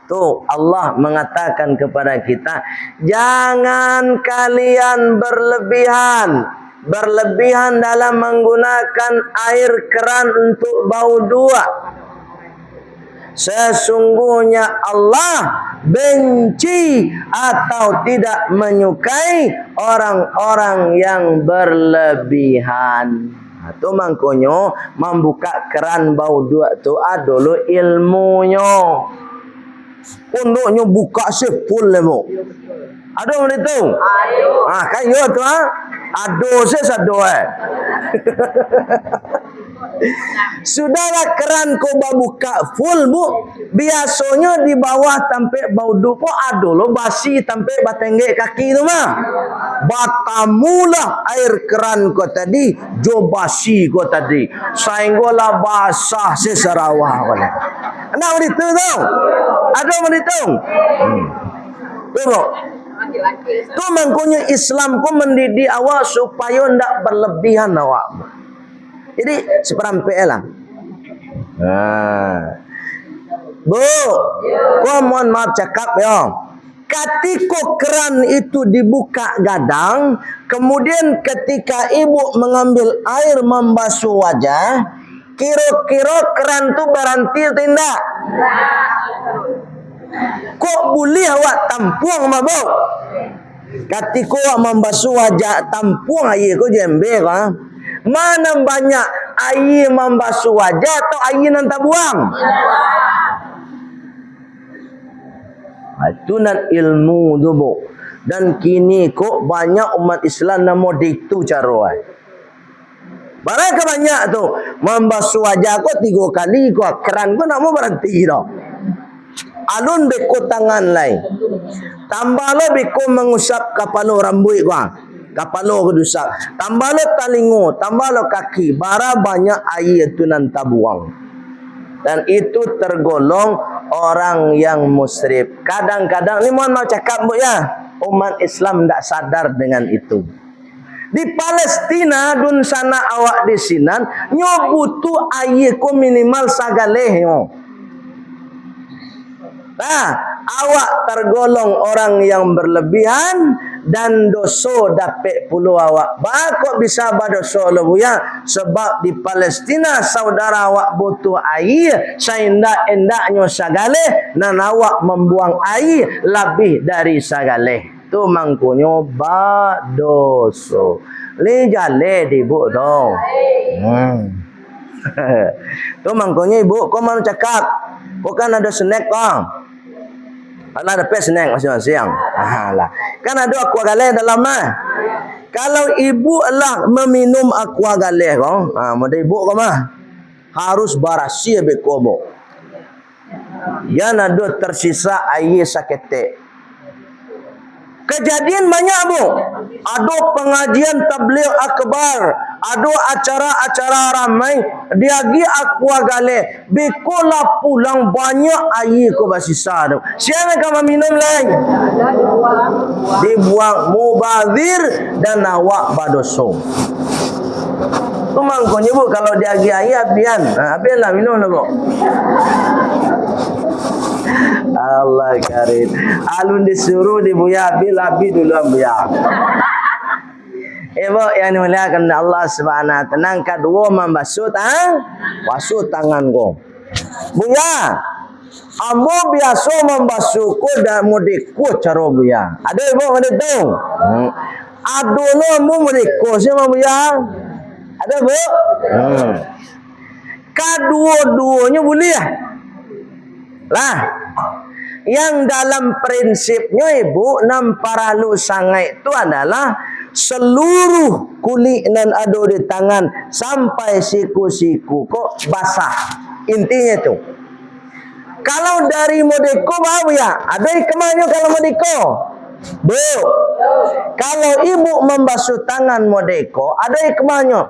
Tuh Allah mengatakan kepada kita, jangan kalian berlebihan dalam menggunakan air keran untuk bau dua. Sesungguhnya Allah benci atau tidak menyukai orang-orang yang berlebihan. Itu mangkonyo membuka keran bau dua tu adalah ilmunya. Pondoknya buka sepul lemo. Ada mana tu? Kayo tu Ado sesado Sudahlah keran kau buka full bu. Biasanya di bawah tampe bau dupo ado lo basi tampe batenggek kaki tu mah. Batamulah air keran kau tadi, jo basi kau tadi. Sainggola basah sesarawah kau. Ana begitu tu. Ada begitu. Tengok. Tu mangkonya Islam ku mendidik awak supaya ndak berlebihan awak. Jadi seperampe lah. Bu, gua mohon maaf cakap ya. Ketika keran itu dibuka gadang, kemudian ketika ibu mengambil air membasuh wajah, kira-kira keran tu berhenti atau tidak? Kok boleh awak tampuang mabuk? Ketika awak membasuh wajah, tampuang air kau jembe kau. Mana banyak air membasuh wajah atau air nan tak buang? Itu nan ilmu tu bu. Dan kini kok banyak umat Islam namo itu cara. Barangkali banyak tu membasuh wajah kau 3 kali kau keran kau nak mau berhenti dah. Alun beko tangan lain. Tambah lo beko mengusap kepala rambut kau. Kepala kau dusak. Tambah lo talingo, tambah lo kaki. Bara banyak air tu nan tak buang. Dan itu tergolong orang yang musrif. Kadang-kadang ni mohon maaf cakap bu ya. umat Islam tidak sadar dengan itu. Di Palestina dun sana awak di sinan nyo butuh air ko minimal sagaleh nyo. Nah, awak tergolong orang yang berlebihan dan dosa dapat puluh awak. Kok bisa berdosa lebuya? Sebab di Palestina saudara awak butuh air, seindak-endaknya sagale, dan awak membuang air lebih dari sagale. Tu mangkunyo berdosa. Le jale di bu dong. Tu mangkunyo ibu, kau mau cakap, kau kan ada snack kau. Ada snack masing-masing. Lah. Kan ada aqua galeh dalam mah. Kalau ibu lah meminum aqua galeh kau, mode ibu kau mah harus barasi bekobo. Yana ada tersisa air sakete. Kejadian banyak bu. Ada pengajian tabligh akbar, ada acara-acara ramai, diagi aqua galeh. Bekola pulang banyak air ko basisa tu. Siapa kamu minum lain? Dibuang mubazir dan awak badoso. Tu mangkonya bu kalau diagi air abian. Abian lah minum lah bu. Allah karim. Alun disuruh dibuya abi dulu ambiya. Ibu yang dimuliakan Allah Subhanahu wa taala, angkat dua membasuh tangan ko. Buya, ambo biasa membasuh ko dan mudikku cara buya. Ada ibu ada tu. Ada lo ambo mudikku sama buya. Ada bu? Kedua-duanya boleh lah. Yang dalam prinsipnya ibu namparalu sangai itu adalah seluruh kulit dan ado di tangan sampai siku-siku kok basah. Intinya itu. Kalau dari modeko bau ya, ada kemana kalau modeko? Bu. Kalau ibu membasuh tangan modeko, ada kemana?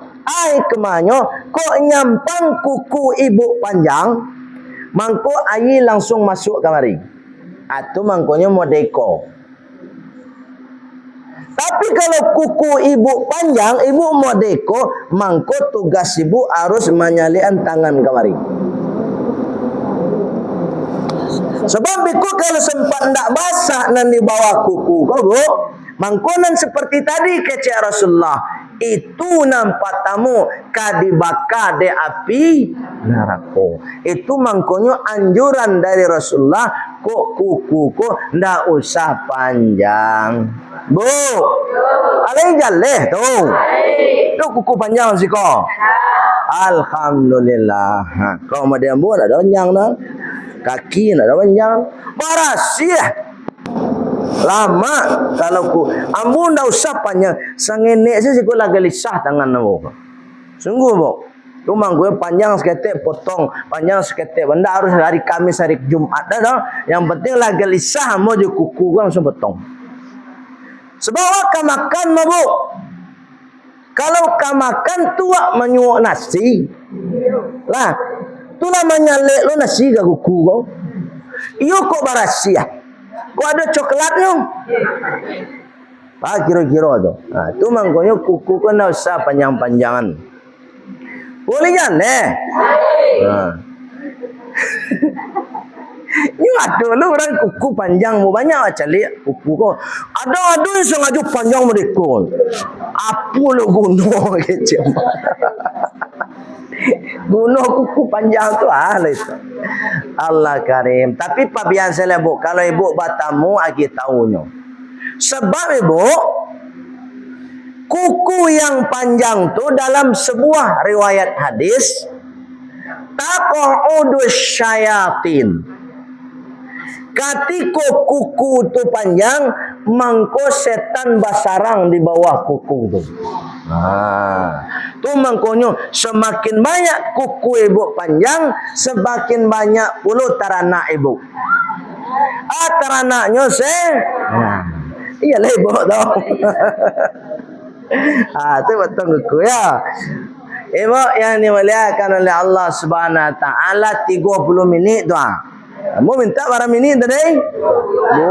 Kemana? Kok nyampang kuku ibu panjang, mangko air langsung masuk kamari. Atau mangkonya modeko. Tapi kalau kuku ibu panjang, ibu modeko, mangko tugas ibu harus menyalian tangan kamari. Sebab biku kalau sempat ndak basah nan di bawah kuku kau bu, mangkonan seperti tadi kecek Rasulullah itu nampak tamu kadibaka de api neraka. Itu mangkonyo anjuran dari Rasulullah kok kuku kok ndak usah panjang. Bu, alai jaleh tu. Tu kuku panjang sih kau. Alhamdulillah. Kau madian bu ada panjang dah. Kaki nak ada panjang. Barasih. Lama kalau ku ambu ndak usah panjang. Sangenek sih ku lagi lisah tangan ambu. Sungguh bu. Cuma gue panjang seketek potong, panjang seketek. Benda harus hari Kamis, hari Jumat dah. Yang penting lagi lisah ambu je kuku gue langsung potong. Sebab awak makan bu. Kalau kau makan tuak menyuak nasi. Lah, itulah menyalek lo nasi ke kuku kau. Iyo kok barasia. Kok ada coklatnya? Kira-kira tu. Itu mangkonya kuku kau nak usah panjang-panjangan. Boleh jangan? Ini ada lu orang kuku panjang mu banyak macam lihat kuku kau. Ada yang sengaja panjang mereka. Apa lu guna kecil? Guna kuku panjang tu lah itu. Allah karim. Tapi pabian saya bu, kalau ibu batamu agi tahunya. Sebab ibu kuku yang panjang tu dalam sebuah riwayat hadis taqa'udus syayatin. Katiko kuku tu panjang, mangko setan basarang di bawah kuku tu. Tu mangkonyo semakin banyak kuku ibu panjang, semakin banyak puluh teranak ibu. Teranaknya iyalah ibu tau. Tu betul kuku ya. Ibu yang dimuliakan oleh Allah Subhanahu wa taala 30 minit doa. Kamu minta berapa minit tadi? 20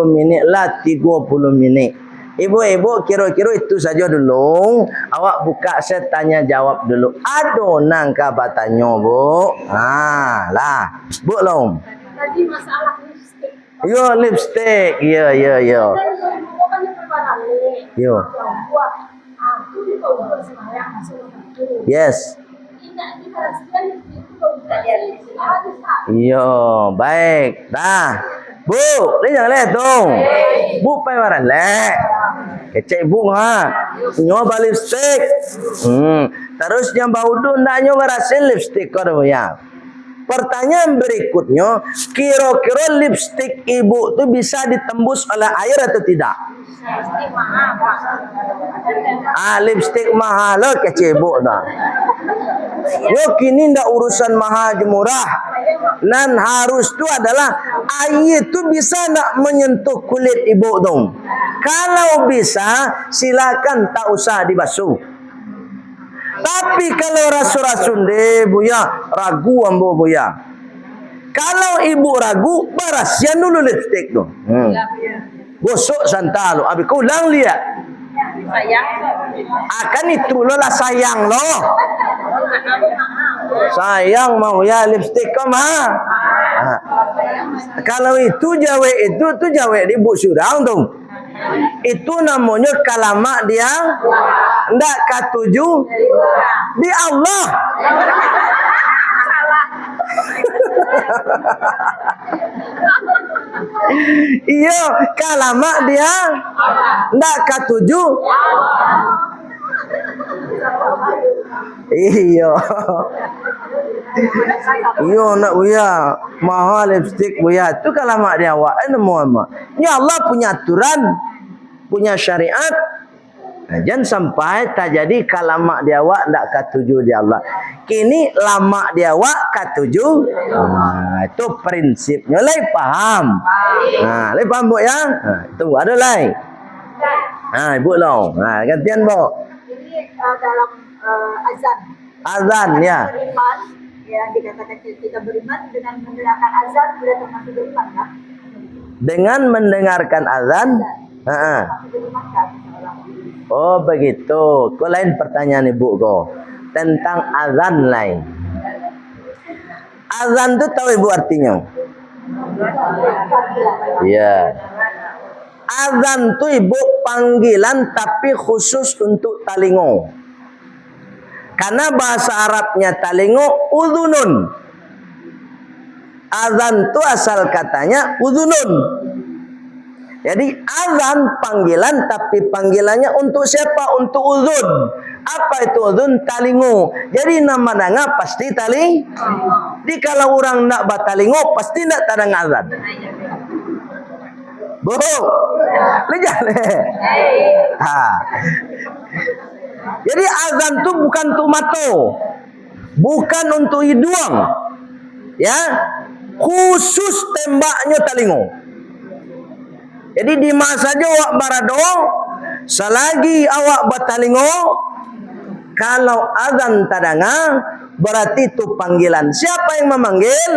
minit lah, 30 minit. Ibu-ibu kira-kira itu saja dulu. Awak buka saya tanya jawab dulu. Aduh nangka batanya bu. Lah. Bu long. Tadi masalah lipstick. Yo lipstick. Yo. Yo. Yes. Yo, baik. Dah. Bu, ni jangan leh dong. Bu pai waran leh. Kecek bu ha. Nyoba lipstick. Terus yang bau tu nak nyoba rasa lipstick kau ya. Pertanyaan berikutnya, kira-kira lipstick ibu tu bisa ditembus oleh air atau tidak? Lipstick mahal lah kecek ibu dah. Yo kini ndak urusan mahal murah. Nan harus tu adalah air tu bisa nak menyentuh kulit ibu dong. Kalau bisa silakan tak usah dibasuh. Tapi kalau rasu-rasun deh buya ragu ambo buya. Kalau ibu ragu berasian dulu lipstick tu. Gosok santal lo. Abi kau ulang lihat. Sayang. Akan itu lo lah sayang lo. Sayang mau ya lipstick kau mah. Kalau itu jawe itu tu jawe di bu surang tu. Itu namanya kalamak dia ndak katuju di Allah. Iya, kalamak dia ndak katuju. Iya. Iya nak buya mahal lipstick buya tu kalamak dia awak nemu apa? Ya Allah punya aturan, punya syariat. Jangan sampai tak jadi kalamak dia awak ndak katuju dia Allah. Kini lama dia awak katuju. Itu prinsipnya lai paham. Lai paham bu ya? Itu ada lai. Ibu long. Gantian bu. Ini dalam azan. Azan ya. Beriman, ya dikatakan kita beriman dengan mendengarkan azan sudah termasuk beriman kan? Dengan mendengarkan azan. Termasuk beriman kan? Oh begitu. Kau lain pertanyaan ibu kau tentang azan lain. Azan tu tahu ibu artinya? Ya. Azan tu ibu panggilan tapi khusus untuk talingo. Karena bahasa Arabnya talingo udhunun. Azan tu asal katanya udhunun. Jadi azan panggilan tapi panggilannya untuk siapa? Untuk udhun. Apa itu udhun? Talingo. Jadi nama nanga pasti tali. Jadi kalau orang nak batalingo pasti nak tadang azan. Bu, lejah leh. Jadi azan tu bukan untuk mato, bukan untuk hidung, ya. Khusus tembaknya talingo. Jadi di masa saja awak barado, selagi awak batalingo, kalau azan tadanga, berarti itu panggilan. Siapa yang memanggil?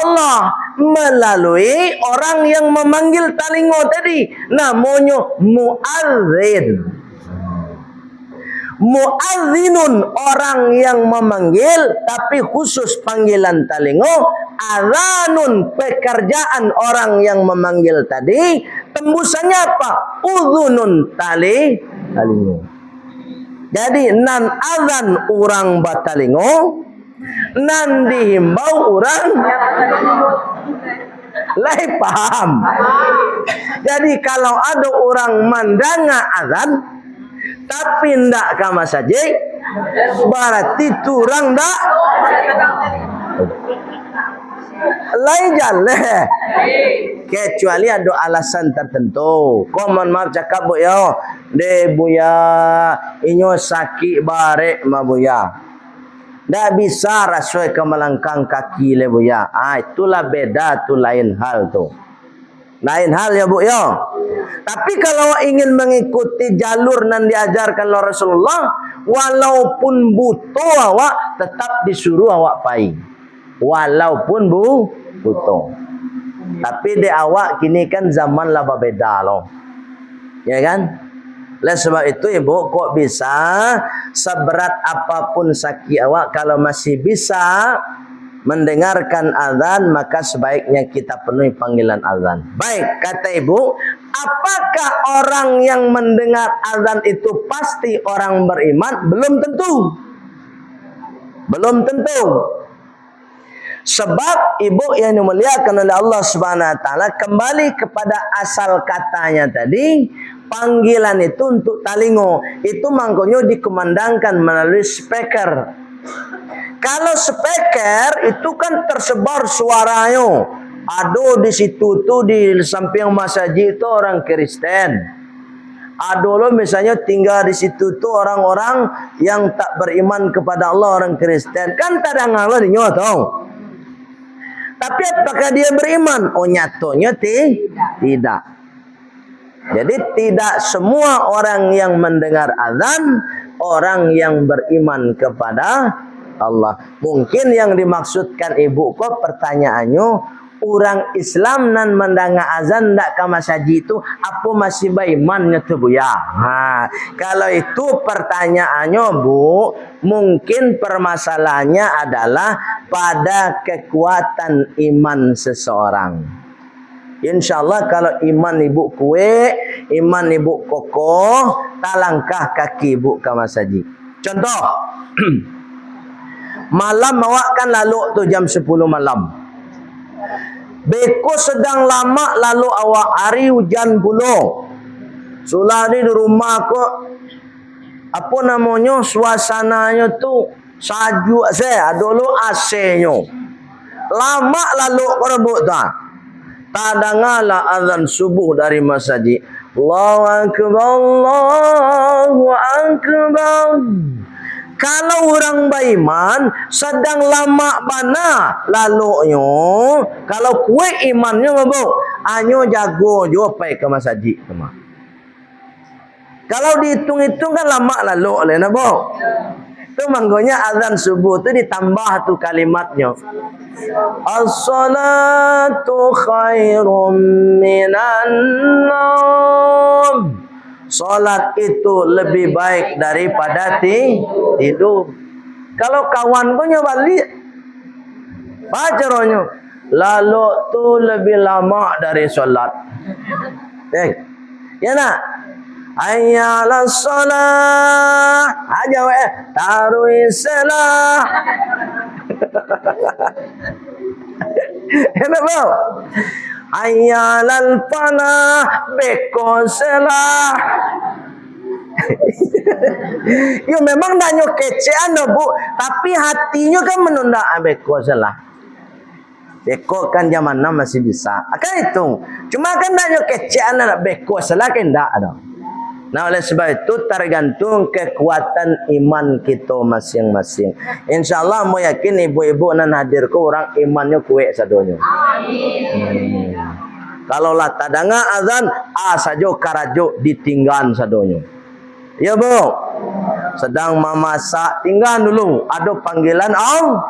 Allah melalui orang yang memanggil talingo tadi. Namanya muadzin. Muadzinun orang yang memanggil tapi khusus panggilan talingo. Azanun pekerjaan orang yang memanggil tadi. Tembusannya apa? Udhunun talingo. Jadi nan azan orang batalingo, nan dihimbau orang lai paham. Jadi kalau ada orang mandanga azan tapi ndak kama saja, berarti turang ndak lain jalan. Kecuali ada alasan tertentu. Kau mohon maaf cakap bu ya, de buya inyo sakit barek ma buya. Ndak bisa rasoi ke melangkang kaki le buya. Itulah beda tu lain hal tu. Lain hal ya bu ya. Tapi kalau ingin mengikuti jalur yang diajarkan oleh Rasulullah, walaupun butuh awak tetap disuruh awak pai. Walaupun Butuh. Tapi di awak kini kan zaman lah berbeda loh. Ya kan? Oleh sebab itu ibu, kok bisa seberat apapun sakit awak, kalau masih bisa mendengarkan azan, maka sebaiknya kita penuhi panggilan azan. Baik, kata ibu, apakah orang yang mendengar azan itu pasti orang beriman? Belum tentu. Belum tentu. Sebab ibu yang dimuliakan oleh Allah Subhanahu wa taala, kembali kepada asal katanya tadi, panggilan itu untuk talingo. Itu mangkonyo dikumandangkan melalui speaker. Kalau speaker itu kan tersebar suaranya. Ada di situ tuh di samping masjid itu orang Kristen. Ada loh misalnya tinggal di situ tuh orang-orang yang tak beriman kepada Allah, orang Kristen. Kan tak ada ngalah di nyotong. Tapi apakah dia beriman? Oh, nyatonya tidak. Jadi tidak semua orang yang mendengar azan orang yang beriman kepada Allah. Mungkin yang dimaksudkan ibu kok pertanyaannya, orang Islam nan mendengar azan ndak ke masjid itu apa masih berimannya tuh Bu ya? Kalau itu pertanyaannya Bu, mungkin permasalahannya adalah pada kekuatan iman seseorang. InsyaAllah kalau iman ibu kuat, iman ibu kokoh, talangkah kaki ibu ke masjid. Contoh, malam awak kan lalu tu jam 10 malam. Beko sedang lama lalu awak hari hujan pula. Sulah di rumah kok apa namanya suasananya tu salju saya dulu AC-nya. Lama lalu kerebut tak. Tak dengarlah azan subuh dari masjid. Allahu akbar, Allahu akbar. Kalau orang beriman sedang lama bana lalunya, kalau kue imannya apa? Anyo jago jo pai ke masjid tema. Kalau dihitung-hitung kan lama lalu oleh nabo. Itu manggonya azan subuh tu ditambah tu kalimatnya. As-salatu khairum minan naum. Salat itu lebih baik daripada tidur. Kalau kawan punya balik, baca rohnya, lalu tu lebih lama dari salat. Ya nak? Ayyalah salat. Aja taruh salat. Enak bau. Ayyalal panah bekoselah. Yo memang dah nyokecean Bu, tapi hatinya kan menunda bekoselah. Beko kan zaman now masih bisa. Akan itu. Cuma kan dah nyokecean nak bekoselah kan tak ada. Nah oleh sebab itu tergantung kekuatan iman kita masing-masing. InsyaAllah mau yakin ibu-ibu nan hadir ku orang imannya kuat sadonya. Amin. Kalau lah tak dengar azan, saja karajo ditinggal sadonya. Ya Bu. Sedang memasak, tinggal dulu. Ada panggilan Allah.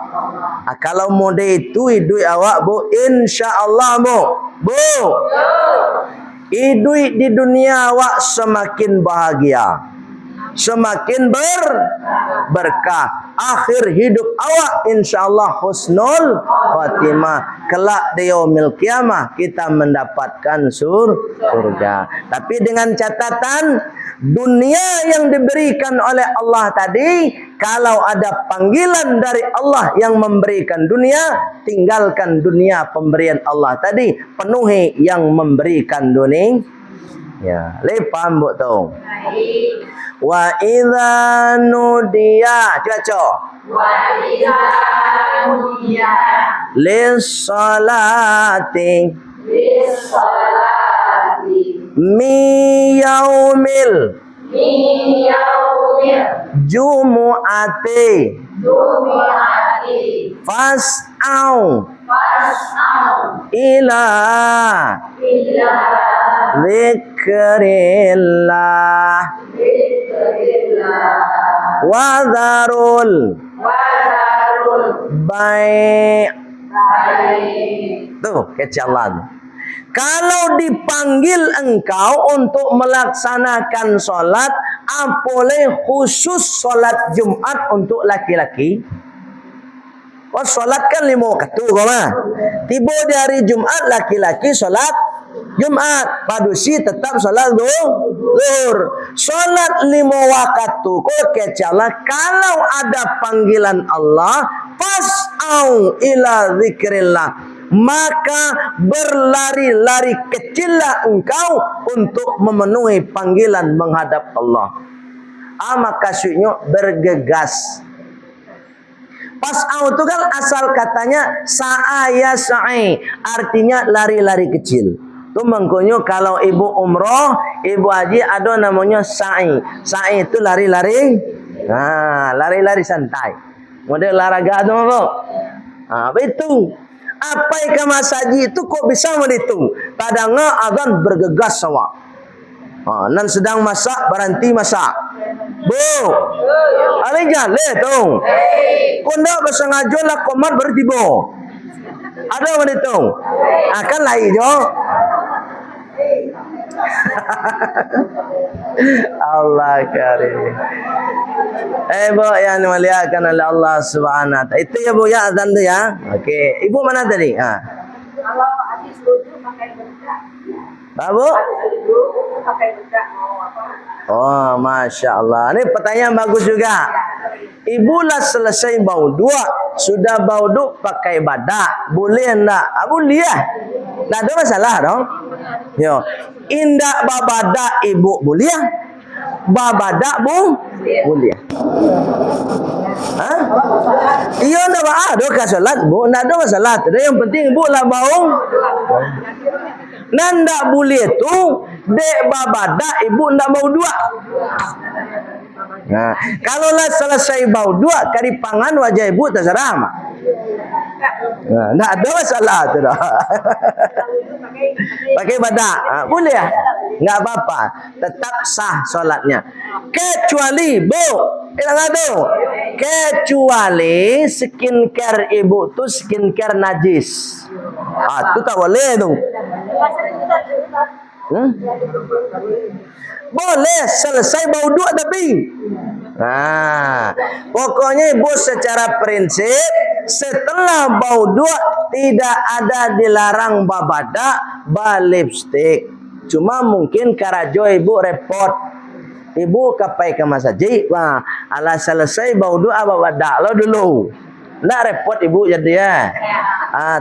Kalau mode itu hidup awak Bu, InsyaAllah Bu. Bu. Hidup di dunia awak semakin bahagia, semakin berkah. Akhir hidup awak insyaallah husnul khatimah. Kelak di yaumil qiyamah kita mendapatkan surga. Tapi dengan catatan dunia yang diberikan oleh Allah tadi, kalau ada panggilan dari Allah yang memberikan dunia, tinggalkan dunia pemberian Allah tadi, penuhi yang memberikan dunia. Ya, lepam bu tu. Wa idza nudiya, coba. Wa idza nudiya lis-salati mi yaumil jumu'ati fas'au ila dzikrillah wa dzarul bai' Tuh kecelakaan. Kalau dipanggil engkau untuk melaksanakan solat, boleh khusus solat Jumat untuk laki-laki. Oh, solat kan 5 waktu koma. Tiba di hari Jumat laki-laki solat Jumat, padusi tetap solat zuhur. Solat 5 waktu kok kecuali kalau ada panggilan Allah, fas'au ila zikrillah, maka berlari-lari kecillah engkau untuk memenuhi panggilan menghadap Allah. Maka maksudnya bergegas. Pas'au itu kan asal katanya sa'aya sa'i, artinya lari-lari kecil. Itu mengkonyo kalau ibu umroh, ibu haji ada namanya sa'i. Sa'i itu lari-lari, lari-lari santai. Model olahraga itu apa? Itu. Apa ikan mas haji itu kok bisa menitung? Kadang azan bergegas sama. Nan sedang masak, berhenti masak. Bu, ali jale tu. Kunda bersengaja lah komat berhenti bu. Ada menitung? Akan lain jo. Allah karim. Bu yang dimuliakan oleh Allah Subhanahu wa taala. Itu ya Bu ya azan tu ya. Okey. Ibu mana tadi? Kalau habis dulu pakai bedak. Bu? Pakai bedak mau apa? Oh, Masya Allah. Ini pertanyaan bagus juga. Ibu lah selesai bauduk, sudah bauduk pakai badak, boleh enggak? Boleh. Tak ada masalah dong. Yo, indak babadak ibu boleh. Babadak bu boleh. Iya ndak ada ke salat bu, ndak ada masalah. Yang penting ibu lah bau. Nanda boleh tu dek babadak ibu ndak mau dua. Nah, kalau lah selesai bau dua kari pangan wajah ibu terserah mak. Nah, ndak ada masalah tu dah. Pakai badak, boleh ya? Nggak apa-apa, tetap sah solatnya. Kecuali bu, kecuali skincare ibu tu skincare najis. Tu tak boleh tu. Boleh selesai bau dua tapi. Pokoknya ibu secara prinsip setelah bau dua tidak ada dilarang babadak, lipstick. Cuma mungkin karajo ibu repot. Ibu kapai ke masjid, ala selesai bau dua babadak lo dulu. Nggak repot ibu jadi ya.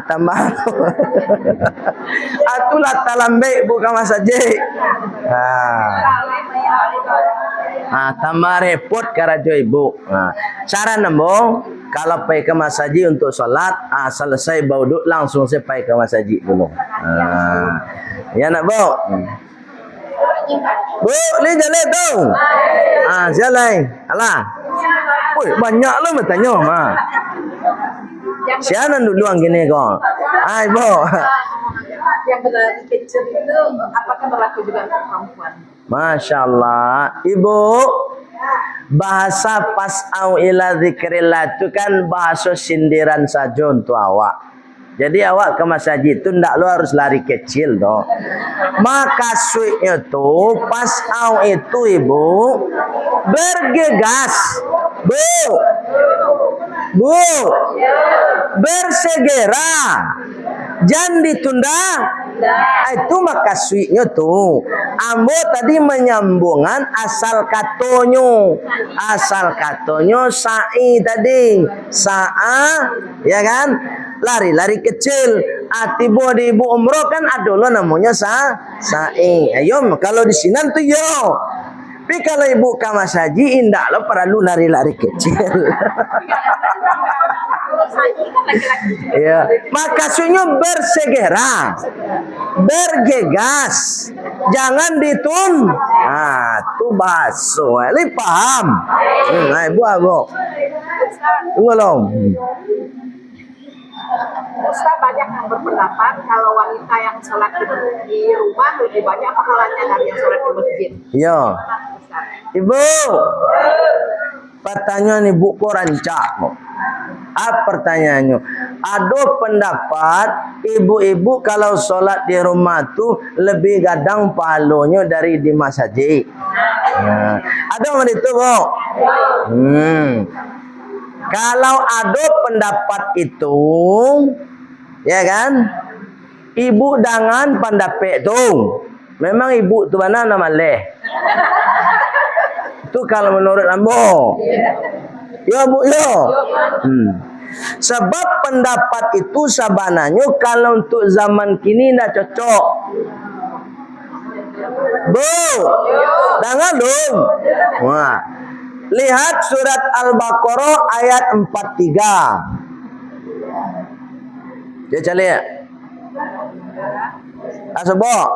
Tambah. Atulah talambe bukan masjid. Tambah repot karajo ibu. Cara nembong kalau pergi ke masjid untuk solat, selesai bauduk langsung saya pergi ke masjid dulu. Ya nak bu? Bu, ni jalan tu. Jalan. Alah. Oi, banyak lah bertanya mah. Siapa dulu yang gini kau? Ibu. Yang berlari kecil itu apakah berlaku juga untuk perempuan? Masya Allah, ibu. Bahasa pas'au ila zikrillah itu kan bahasa sindiran saja untuk awak. Jadi awak ke masjid itu ndak lo harus lari kecil doh. Maka suiknya tu pas'au itu ibu bergegas. Bu, bersegera, jangan ditunda. Itu maka suiknya tu. Ambo tadi menyambungan asal katonyo sa'i tadi, sa'a, ya kan? Lari-lari kecil. Tiba di ibu umroh kan ada lo namanya sa'i. Ayo kalau di sini tu yo. Tapi kalau ibu ke masjid indah lo perlu lari-lari kecil. Ya, makasihnya bersegera, bergegas, jangan ditun. Tu bahasa, li paham? Ibu abu, tolong. Ustaz banyak yang berpendapat kalau wanita yang sholat di rumah lebih banyak pahalanya dari yang sholat di masjid. Ya, ibu, pertanyaan ibu kok rancak. Pertanyaannya, ada pendapat ibu-ibu kalau sholat di rumah tu lebih gadang pahalanya dari di masjid. Ada yang itu, Bu? Kalau ada pendapat itu, ya kan? Ibu jangan pendapat tu. Memang ibu tu mana nama leh? Itu kalau menurut ambo. Ya Bu, ya. Sebab pendapat itu sebenarnya kalau untuk zaman kini tidak cocok. Bu, jangan dong. Wah. Lihat surat Al-Baqarah ayat 43. Dia cari ya. Asbok.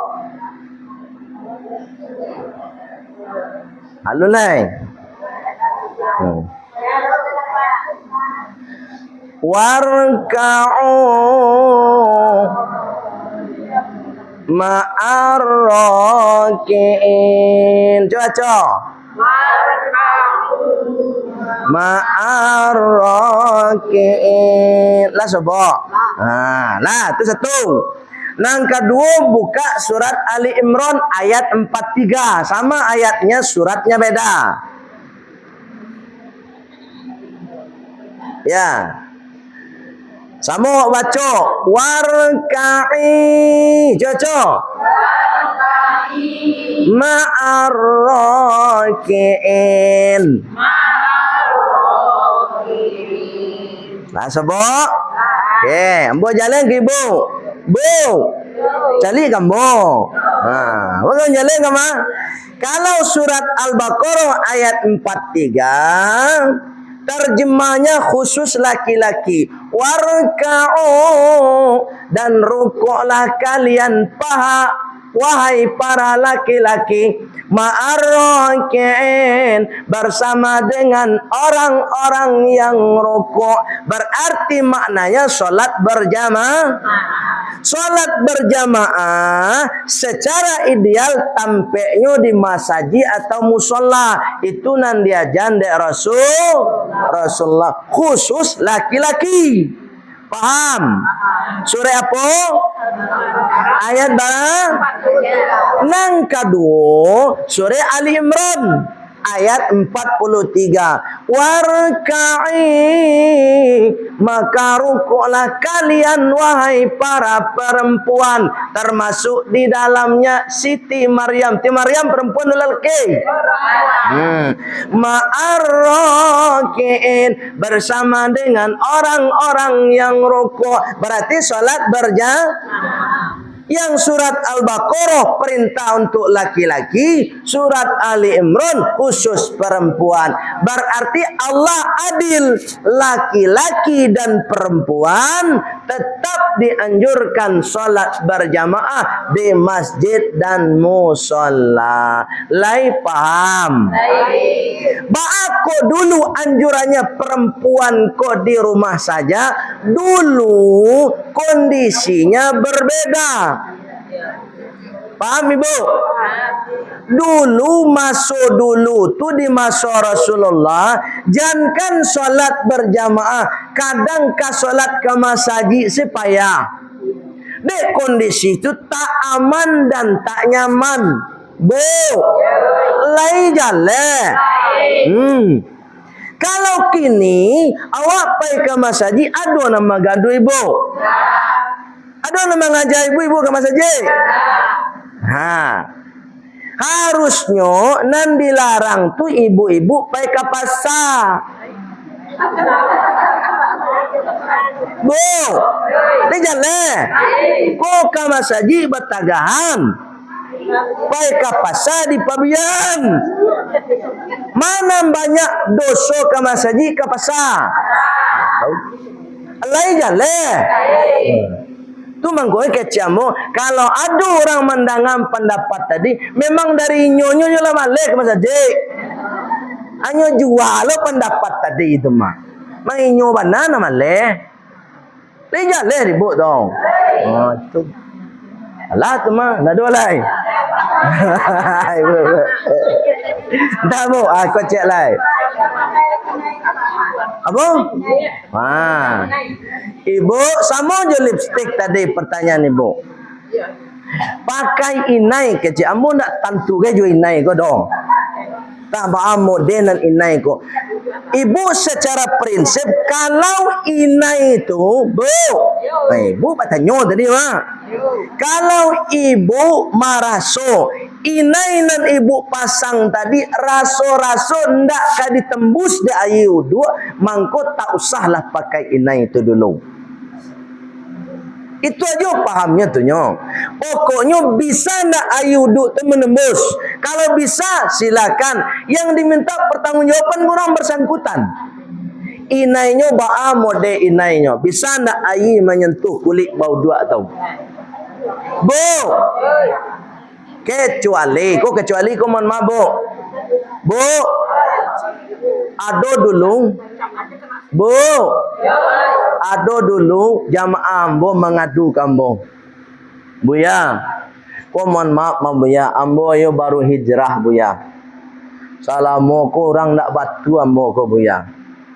Halo lai. Warka'u ma'ar raki'in. Coba. Ma'ar raki'in. Lah sebab. Lah itu satu. Yang kedua buka surat Ali Imran ayat 43. Sama ayatnya, suratnya beda. Ya. Sama baca warka'i. Coba. Ma'ar raki'in. Lah sebab. Okey, ambo jalan ke ibu. Bu. Cari kamu. Bukan jalan kamu. Kalau surat Al-Baqarah ayat 43 terjemahnya khusus laki-laki. Warka'u dan rukuklah kalian wahai para laki-laki, ma'arraki'in bersama dengan orang-orang yang rukuk. Berarti maknanya solat berjamaah. Solat berjamaah secara ideal tampaknya di masjid atau musola. Itu nan diajan dek Rasulullah khusus laki-laki. Paham? Surah apa? Ayat berapa? Yang kedua, surah Ali Imran ayat 43. Warka'i, maka rukuklah kalian wahai para perempuan, termasuk di dalamnya Siti Maryam. Siti Maryam perempuan lelaki. Ma'arraki'in bersama dengan orang-orang yang rukuk. Berarti salat berjamaah. Yang surat Al-Baqarah perintah untuk laki-laki, surat Ali Imran khusus perempuan. Berarti Allah adil, laki-laki dan perempuan tetap dianjurkan salat berjamaah di masjid dan musola. Lai paham? Bako dulu anjurannya perempuan kok di rumah saja. Dulu kondisinya berbeda. Paham ibu? Dulu dulu tu di masa Rasulullah jangan solat berjamaah, kadang ka solat ke masjid supaya dek kondisi itu tak aman dan tak nyaman. Bu, lai jale. Kalau kini awak pergi ke masjid, ada nama gaduh ibu. Ada nama ngajar ibu-ibu ke masjid. Harusnya nan dilarang tu ibu-ibu pergi ke pasar. Bu, ni jalan. Kau ke masjid bertagahan. Pergi ke pasar di pabian. Mana banyak dosa ke masjid ke pasar. Lain jalan. Tu mangkoi kecamu. Kalau ada orang mendangan pendapat tadi, memang dari nyonya lah balik ke masjid. Hanya jual lo pendapat tadi itu mah. Menginyo banana maleh. Leja leh ribut dong. Oh tu. Alah tu mah, dah dua lai. Dah bu, aku cek lai. Apa? Ibu, sama aja lipstick tadi pertanyaan ibu. Pakai inai kecil, amu nak tentu ke juga inai ko dong. Tak baamu dengan inai ko. Ibu secara prinsip kalau inai itu, ibu bertanya tadi mah. Kalau ibu maraso, inai dan ibu pasang tadi raso-raso ndak ka ditembus di air wudu, mangko tak usahlah pakai inai itu dulu. Itu aja pahamnya tuh nyong. Pokoknya bisa ndak air wudu itu menembus. Kalau bisa silakan. Yang diminta pertanggungjawaban kurang bersangkutan. Inainya ba'a mode inainya. Bisa ndak air menyentuh kulit bau dua atau? Bu. Kecuali kau mohon maaf bu. Bu. Ado dulu. Bu. Ado dulu jamaah ambo mengadu kambo. Buya. Kau mohon maaf buya. Ambo yo baru hijrah buya. Salamu kurang nak batu ambo ko buya.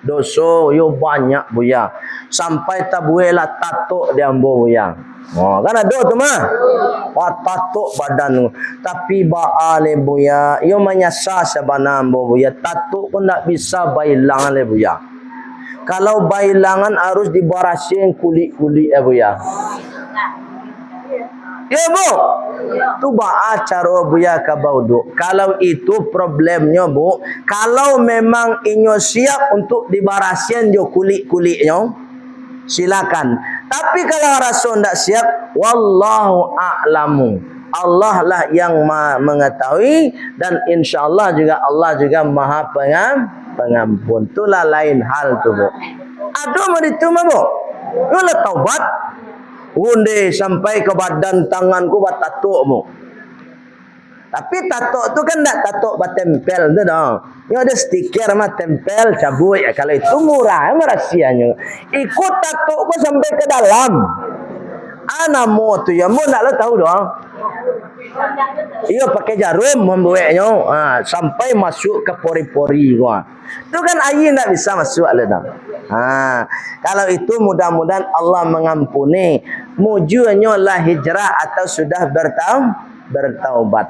Doso yo banyak buya. Sampai tabuela tato di ambo buya. Oh, kan ada tu mah. Wah, tato badan. Tapi baale buya, yo menyasa sabana ambo buya. Tato pun tak bisa bailang le buya. Kalau bailangan harus dibarasin kulit-kulit ya buya. Ya bu, tu ba'a cara buya ka baudu. Kalau itu problemnya bu, kalau memang inyo siap untuk dibarasin jo kulit-kulitnya, silakan. Tapi kalau rasa ndak siap, wallahu a'lamu. Allah lah yang mengetahui dan insyaallah juga Allah juga Maha pengampun. Itulah lain hal tu bu. Aduh mau dituma bu. Lu lah taubat. Unde sampai ke badan tanganku buat tato bu. Tapi tato tu kan tak tato buat tempel tu dong. Ini ada stiker mah tempel cabut ya. Kalau itu murah rahasianya. Ikut tato pun sampai ke dalam. Ana mo tu ya mo nak lo tahu dong. Iya pakai jarum membuatnya sampai masuk ke pori-pori gua. Itu kan air tak bisa masuk le dong. Kalau itu mudah-mudahan Allah mengampuni. Mujunya lah hijrah atau sudah bertaubat.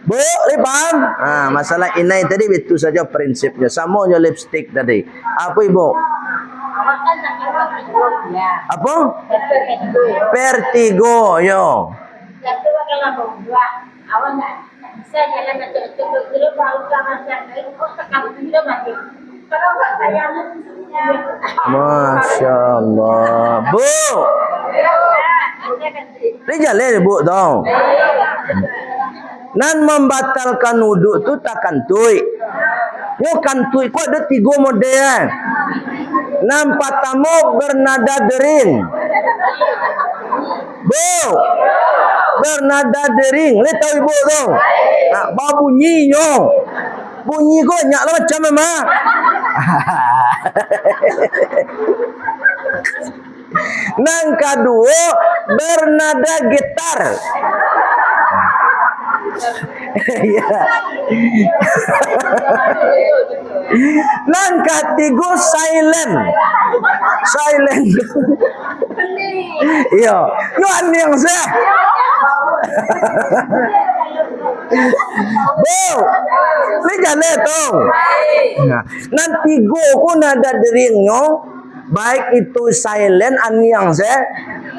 Bu, paham? Masalah inai tadi itu saja prinsipnya. Sama aja lipstick tadi. Apa ibu? Apa? Vertigo, yo. Masya Allah. Bu. Ini jalan bu dong. Nan membatalkan wudhu tu tak kantui. Yo kantui ku ada 3 model. Nan pertama bernada dering. Bu. Bernada dering. Lihat tahu ibu tu. Nak bau bunyi yo. Bunyi kau nyak lah macam memang. Nan kedua bernada gitar. Nan ketiga silent. Iya, yo yang saya. Bu, ni jalan tu. Nan tiga ku nada deringnya, baik itu silent aniang saya,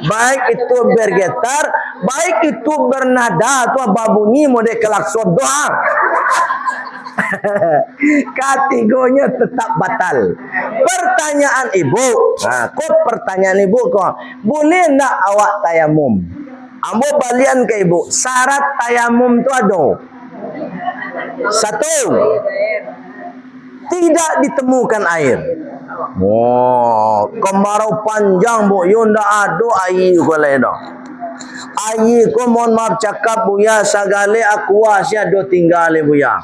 baik itu bergetar, baik itu bernada atau babunyi mode kelakson doa. Kategorinya tetap batal. Pertanyaan ibu, pertanyaan ibu kok, boleh ndak awak tayamum? Ambo balian ke ibu, syarat tayamum tu ada. 1, tidak ditemukan air. Kemarau panjang bu, yo ndak ada air ko le dah. Air ko mohon maaf cakap buya sagale aqua sia do tinggal buya.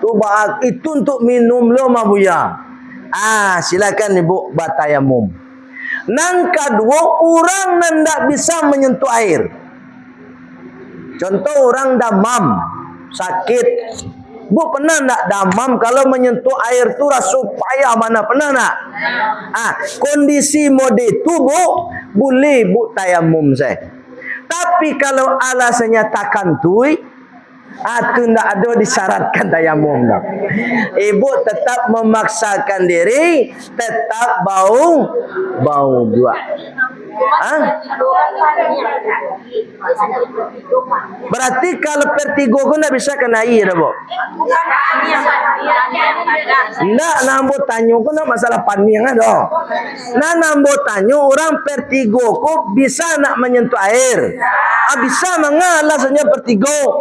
Tu baak itu untuk minum lo mah buya. Silakan ibu batayamum. Nang kedua orang ndak bisa menyentuh air. Contoh orang demam, sakit, Bu pernah nak damam kalau menyentuh air tu rasa payah mana? Pernah nak? Kondisi mode itu Bu, boleh Bu tayamum saya. Tapi kalau alasannya takkan tui, itu tidak ada disyaratkan tayamum dah. Ibu tetap memaksakan diri, tetap bau dua. Berarti kalau vertigo ku tidak bisa kena air dah Bu. Tidak, nambo tanya ku nak masalah paning ada. Nah nambo tanya orang vertigo ku bisa nak menyentuh air. Bisa alasannya vertigo.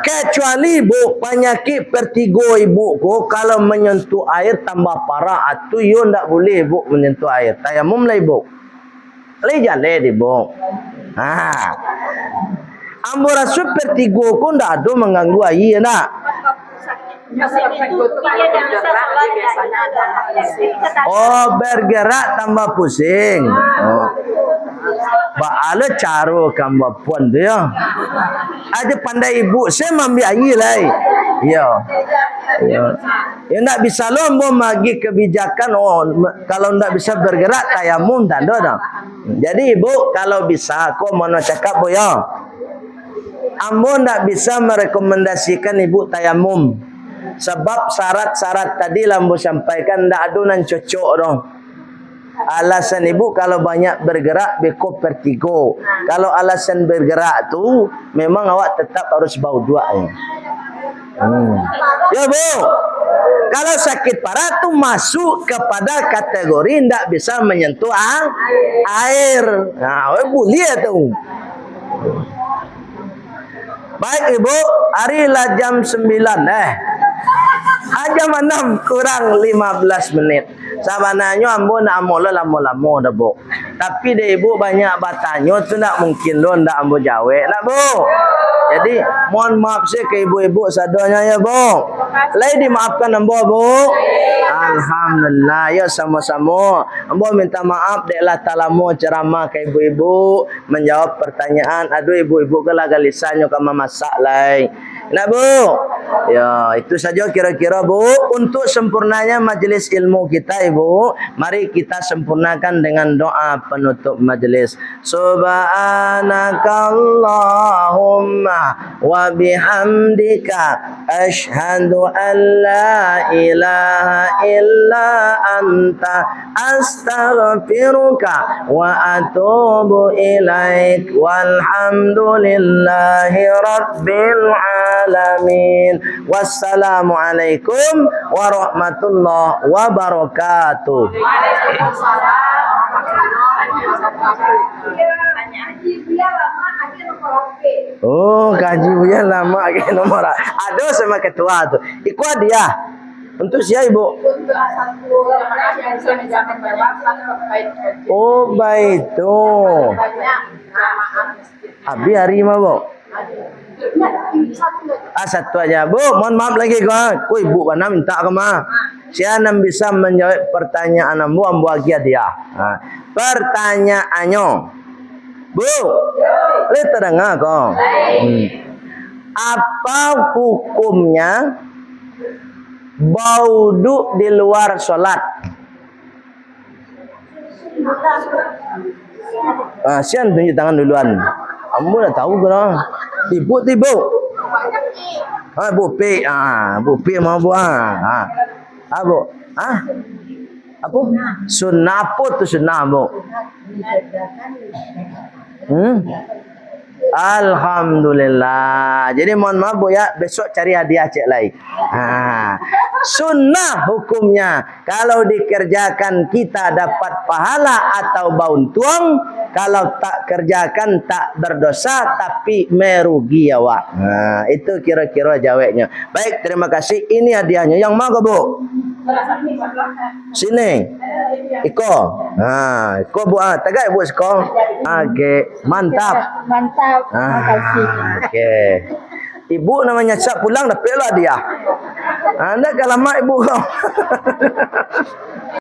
Kecuali Bu penyakit vertigo ibu ku kalau menyentuh air tambah parah, itu you ndak boleh Bu menyentuh air. Tayamum lah ibu. Lejale di Bu. Ambo rasa vertigo ku ndak ada mengganggu air nak. Bergerak tambah pusing. Baala caro kamba puan tu ya. Aja pandai ibu saya ambil air lah. Ya. Ya nak bisa lombo bagi kebijakan kalau ndak bisa bergerak tayamum tak ada dah. Jadi ibu kalau bisa aku mau cakap Bu ya. Ambo ndak bisa merekomendasikan ibu tayamum. Sebab syarat-syarat tadi lambo sampaikan ndak ada nan cocok dong. Alasan ibu kalau banyak bergerak beko vertigo. Kalau alasan bergerak tu memang awak tetap harus bau dua ya. Ya Bu. Kalau sakit parah tu masuk kepada kategori ndak bisa menyentuh air. Boleh tu. Baik Ibu, harilah jam 9 jam 6 kurang 15 menit. Sabananya ambo nak amola lama-lama dah Bu. Tapi deh Ibu banyak bertanya tu nak mungkin lo ndak ambo jawab nak Bu. Jadi mohon maaf saya ke ibu-ibu sadanya ya Bu. Lai dimaafkan ambo Bu. Alhamdulillah ya sama-sama. Ambo minta maaf deklah talamo ceramah ke ibu-ibu menjawab pertanyaan. Aduh ibu-ibu kala galisannya kama masak lai. Nak Bu. Ya, itu saja kira-kira Bu. Untuk sempurnanya majelis ilmu kita Ibu, mari kita sempurnakan dengan doa penutup majelis. Subhanakallahumma wa bihamdika asyhadu an la ilaha illa anta astaghfiruka wa atubu ilaik walhamdulillahi rabbil alamin. Wassalamualaikum warahmatullahi wabarakatuh. Kaji buya lama ke nomor. Ada sama ketua tu. Iku dia. Untuk siapa Ibu? Baik tu. Abi hari mah Bu. Satu aja Bu, mohon maaf lagi ku ibu mana minta ke ma. Saya bisa menjawab pertanyaan ambo bagi dia. Pertanyaannya, Bu, lihat terdengar kok. Apa hukumnya bauduk di luar sholat? Sian tunjuk tangan duluan. Ambo dah tahu ke lah. Ibu tibu. Bu P. Bu P mau Bu. Bu. Apa? Sunnah apa tu sunnah Bu? Alhamdulillah. Jadi mohon maaf Bu ya, besok cari hadiah cek lagi. Sunnah hukumnya kalau dikerjakan kita dapat pahala atau bauntuang, kalau tak kerjakan tak berdosa tapi merugi awak. Itu kira-kira jawabnya. Baik, terima kasih. Ini hadiahnya. Yang mau ke Bu? Sini. Iko. Iko Bu. Tagay Bu Iko. Okey, mantap. Mantap. Terima kasih. Okey. Ibu namanya Cak pulang dah pelak dia. Anda kalau mak ibu kau.